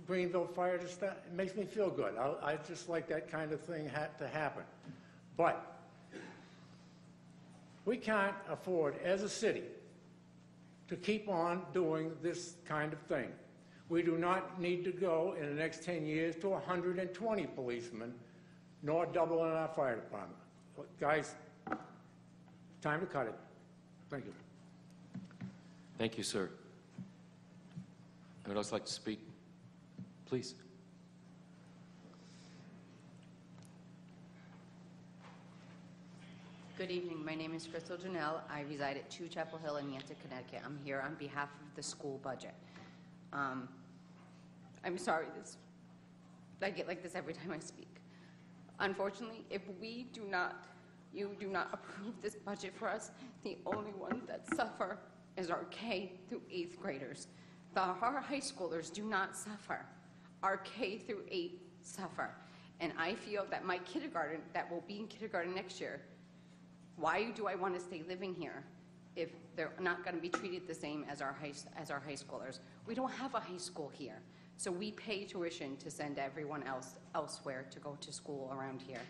Greenville Fire to start. It makes me feel good. I just like that kind of thing to happen. But we can't afford, as a city, to keep on doing this kind of thing. We do not need to go in the next 10 years to 120 policemen, nor double in our fire department. Guys, time to cut it. Thank you. Thank you, sir. Anyone else like to speak? Please. Good evening. My name is Crystal Janelle. I reside at 2 Chapel Hill in Nantucket, Connecticut. I'm here on behalf of the school budget. I'm sorry, I get like this every time I speak. Unfortunately, if you do not approve this budget for us, the only ones that suffer is our K through 8th graders. Our high schoolers do not suffer. Our K through 8 suffer. And I feel that my kindergarten, that will be in kindergarten next year, why do I want to stay living here if they're not going to be treated the same as our high schoolers? We don't have a high school here. So we pay tuition to send everyone else elsewhere to go to school around here.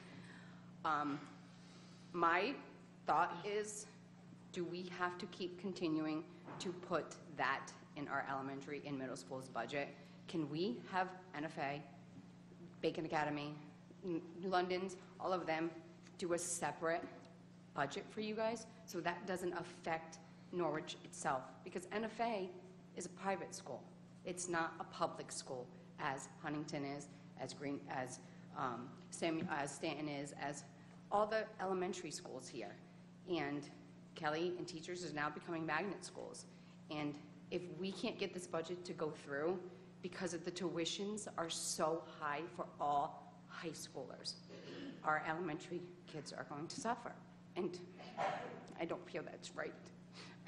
My thought is, do we have to keep continuing to put that in our elementary and middle school's budget? Can we have NFA, Bacon Academy, London's, all of them do a separate budget for you guys so that doesn't affect Norwich itself? Because NFA is a private school. It's not a public school, as Huntington is, as Stanton is, as all the elementary schools here. And Kelly and Teachers is now becoming magnet schools. And if we can't get this budget to go through because of the tuitions are so high for all high schoolers, our elementary kids are going to suffer. And I don't feel that's right.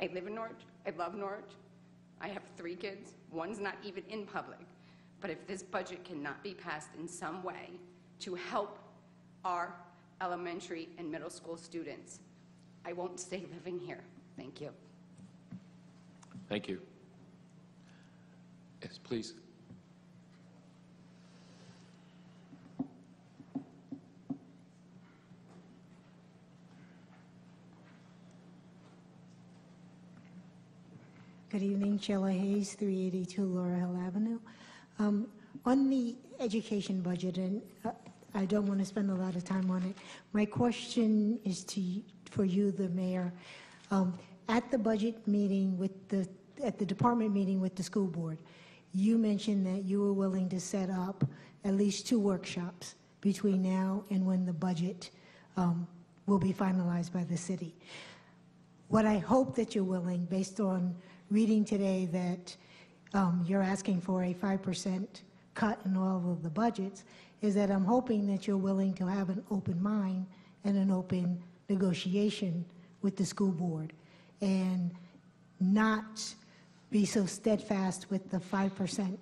I live in Norwich. I love Norwich. I have 3 kids. One's not even in public. But if this budget cannot be passed in some way to help our elementary and middle school students, I won't stay living here. Thank you. Thank you. Yes, please. Good evening, Sheila Hayes, 382 Laurel Hill Avenue. On the education budget, and I don't want to spend a lot of time on it, my question is for you, the mayor. At the budget meeting at the department meeting with the school board, you mentioned that you were willing to set up at least 2 workshops between now and when the budget will be finalized by the city. What I hope that you're willing, based on reading today that you're asking for a 5% cut in all of the budgets, is that I'm hoping that you're willing to have an open mind and an open negotiation with the school board and not be so steadfast with the 5%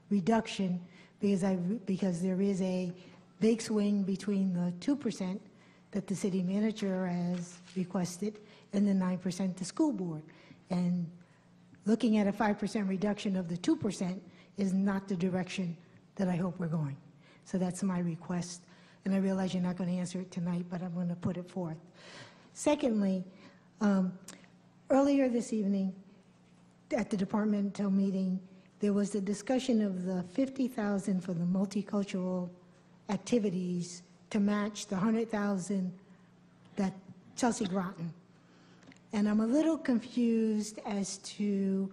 reduction because there is a big swing between the 2% that the city manager has requested and the 9% the school board. And looking at a 5% reduction of the 2% is not the direction that I hope we're going. So that's my request. And I realize you're not going to answer it tonight, but I'm going to put it forth. Secondly, earlier this evening at the departmental meeting, there was a discussion of the $50,000 for the multicultural activities to match the $100,000 that Chelsea Groton. And I'm a little confused as to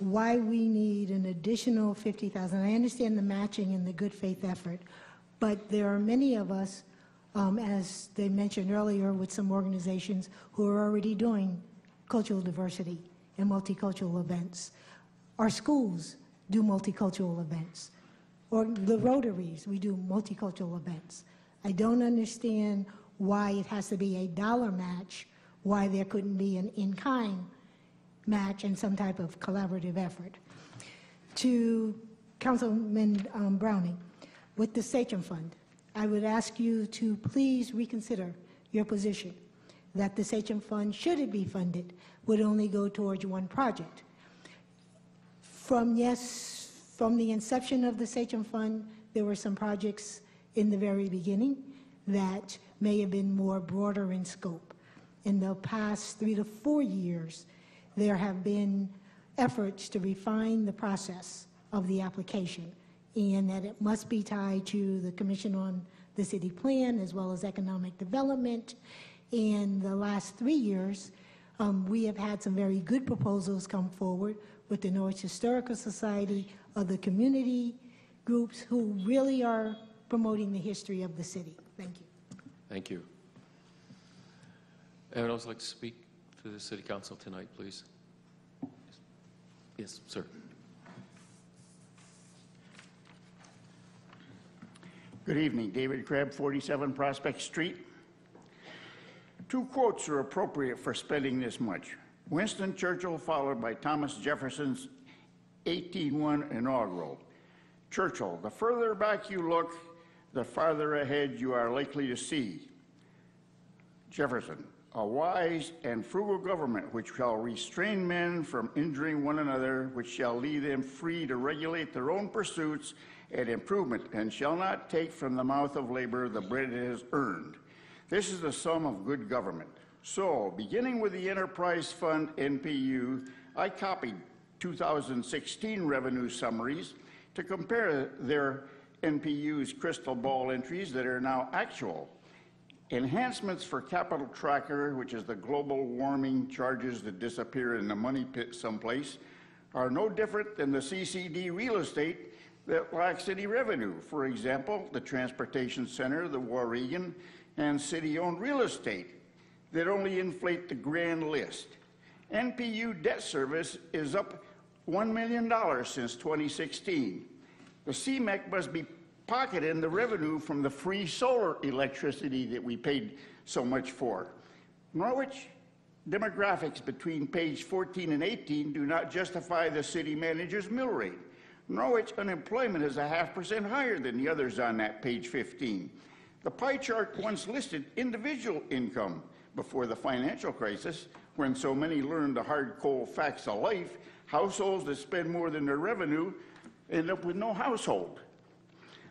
why we need an additional $50,000. I understand the matching and the good faith effort, but there are many of us, as they mentioned earlier with some organizations, who are already doing cultural diversity and multicultural events. Our schools do multicultural events. Or the Rotaries, we do multicultural events. I don't understand why it has to be a dollar match, why there couldn't be an in-kind match and some type of collaborative effort. To Councilman Browning, with the Sachem Fund, I would ask you to please reconsider your position that the Sachem Fund, should it be funded, would only go towards one project. From the inception of the Sachem Fund, there were some projects in the very beginning that may have been more broader in scope. In the past 3 to 4 years, there have been efforts to refine the process of the application, and that it must be tied to the Commission on the City Plan as well as Economic Development. In the last 3 years, we have had some very good proposals come forward with the Norwich Historical Society, other community groups who really are promoting the history of the city. Thank you. Thank you. Anyone else like to speak to the City Council tonight, please? Yes, sir. Good evening. David Crabb, 47 Prospect Street. 2 quotes are appropriate for spending this much. Winston Churchill, followed by Thomas Jefferson's 1801 inaugural. Churchill, the further back you look, the farther ahead you are likely to see. Jefferson, a wise and frugal government which shall restrain men from injuring one another, which shall leave them free to regulate their own pursuits and improvement, and shall not take from the mouth of labor the bread it has earned. This is the sum of good government. So, beginning with the Enterprise Fund NPU, I copied 2016 revenue summaries to compare their NPU's crystal ball entries that are now actual. Enhancements for Capital Tracker, which is the global warming charges that disappear in the money pit someplace, are no different than the CCD real estate that lacks any revenue. For example, the Transportation Center, the Warregan, and city-owned real estate that only inflate the grand list. NPU debt service is up $1 million since 2016. The CMEC must be pocketing the revenue from the free solar electricity that we paid so much for. Norwich demographics between page 14 and 18 do not justify the city manager's mill rate. Norwich unemployment is 0.5% higher than the others on that page 15. The pie chart once listed individual income before the financial crisis, when so many learned the hard cold facts of life. Households that spend more than their revenue end up with no household.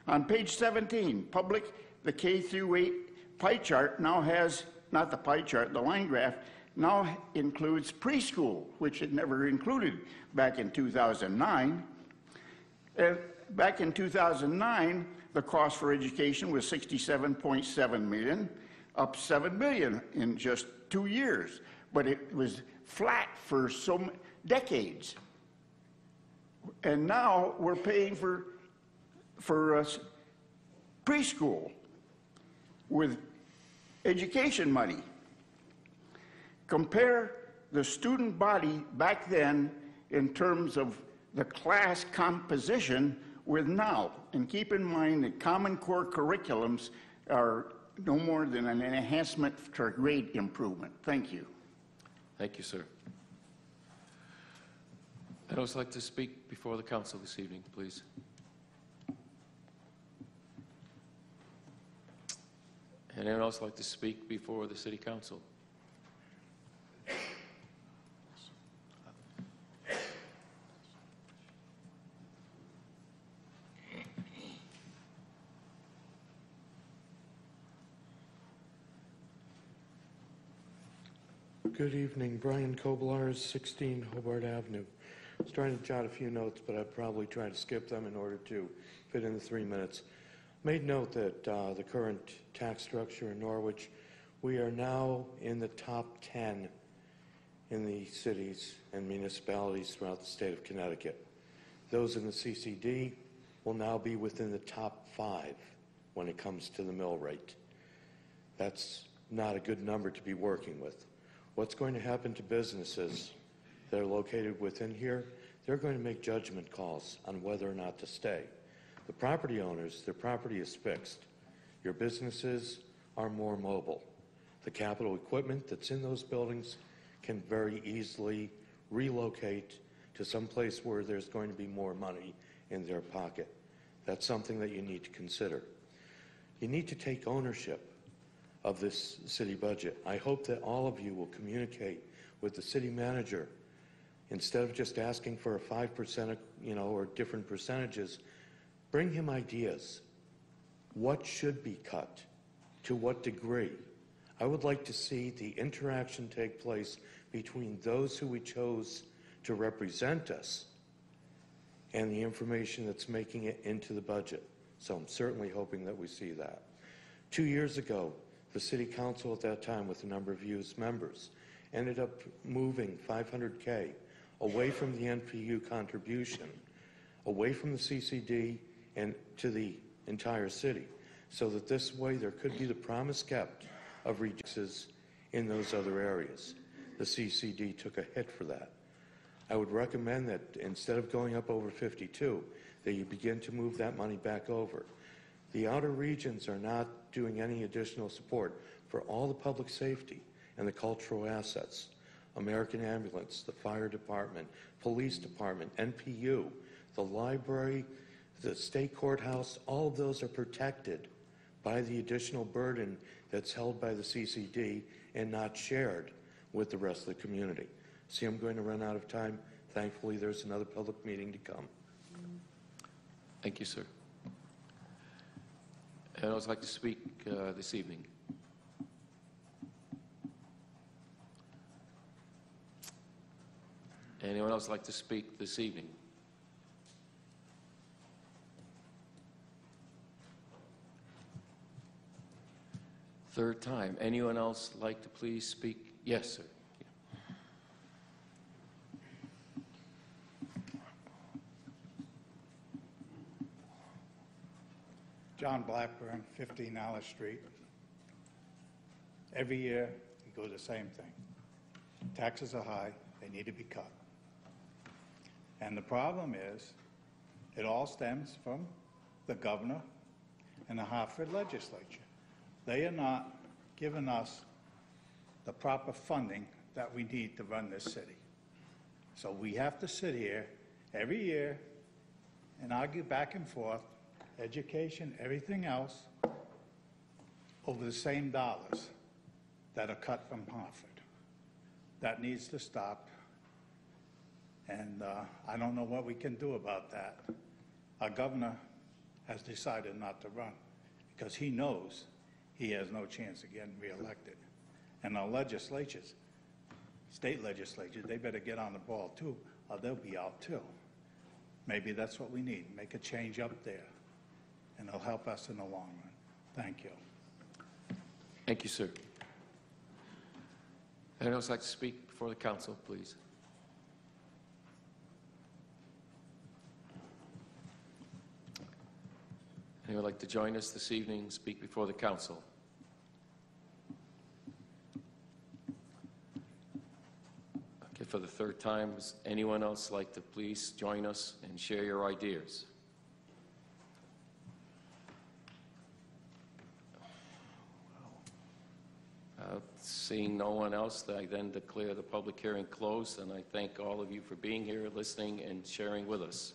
On page 17, public, the K through 8 pie chart now has, not the pie chart, the line graph, now includes preschool, which it never included back in 2009. And back in 2009, the cost for education was $67.7 million, up $7 million in just 2 years. But it was flat for some decades. And now we're paying for preschool with education money. Compare the student body back then in terms of the class composition with now. And keep in mind that Common Core curriculums are no more than an enhancement for grade improvement. Thank you. Thank you, sir. I'd also like to speak before the council this evening, please. And I'd also like to speak before the city council. Good evening, Brian Koblars, 16 Hobart Avenue. I was trying to jot a few notes, but I'd probably try to skip them in order to fit in the 3 minutes. Made note that the current tax structure in Norwich, we are now in the top 10 in the cities and municipalities throughout the state of Connecticut. Those in the CCD will now be within the top 5 when it comes to the mill rate. That's not a good number to be working with. What's going to happen to businesses that are located within here? They're going to make judgment calls on whether or not to stay. The property owners, their property is fixed. Your businesses are more mobile. The capital equipment that's in those buildings can very easily relocate to some place where there's going to be more money in their pocket. That's something that you need to consider. You need to take ownership of this city budget. I hope that all of you will communicate with the city manager. Instead of just asking for a 5%, or different percentages, bring him ideas. What should be cut? To what degree? I would like to see the interaction take place between those who we chose to represent us and the information that's making it into the budget. So I'm certainly hoping that we see that. 2 years ago, the city council at that time, with a number of you as members, ended up moving $500K away from the NPU contribution, away from the CCD, and to the entire city, so that this way there could be the promise kept of reduces in those other areas. The CCD took a hit for that. I would recommend that instead of going up over 52, that you begin to move that money back over. The outer regions are not doing any additional support for all the public safety and the cultural assets. American Ambulance, the fire department, police department, NPU, the library, the state courthouse, all of those are protected by the additional burden that's held by the CCD and not shared with the rest of the community. See, I'm going to run out of time. Thankfully, there's another public meeting to come. Thank you, sir. And I'd also like to speak this evening. Anyone else like to speak this evening? Third time. Anyone else like to please speak? Yes, sir. John Blackburn, 15 Alice Street. Every year, you go the same thing. Taxes are high, they need to be cut. And the problem is, it all stems from the governor and the Hartford legislature. They are not giving us the proper funding that we need to run this city. So we have to sit here every year and argue back and forth, education, everything else, over the same dollars that are cut from Hartford. That needs to stop. And I don't know what we can do about that. our governor has decided not to run because he knows he has no chance of getting reelected. And our legislatures, state legislatures, they better get on the ball too, or they'll be out too. Maybe that's what we need, make a change up there, and it'll help us in the long run. Thank you. Thank you, sir. Anyone else like to speak before the council, please? Anyone like to join us this evening, speak before the council? Okay, for the third time, does anyone else like to please join us and share your ideas? Seeing no one else, I then declare the public hearing closed, and I thank all of you for being here, listening, and sharing with us.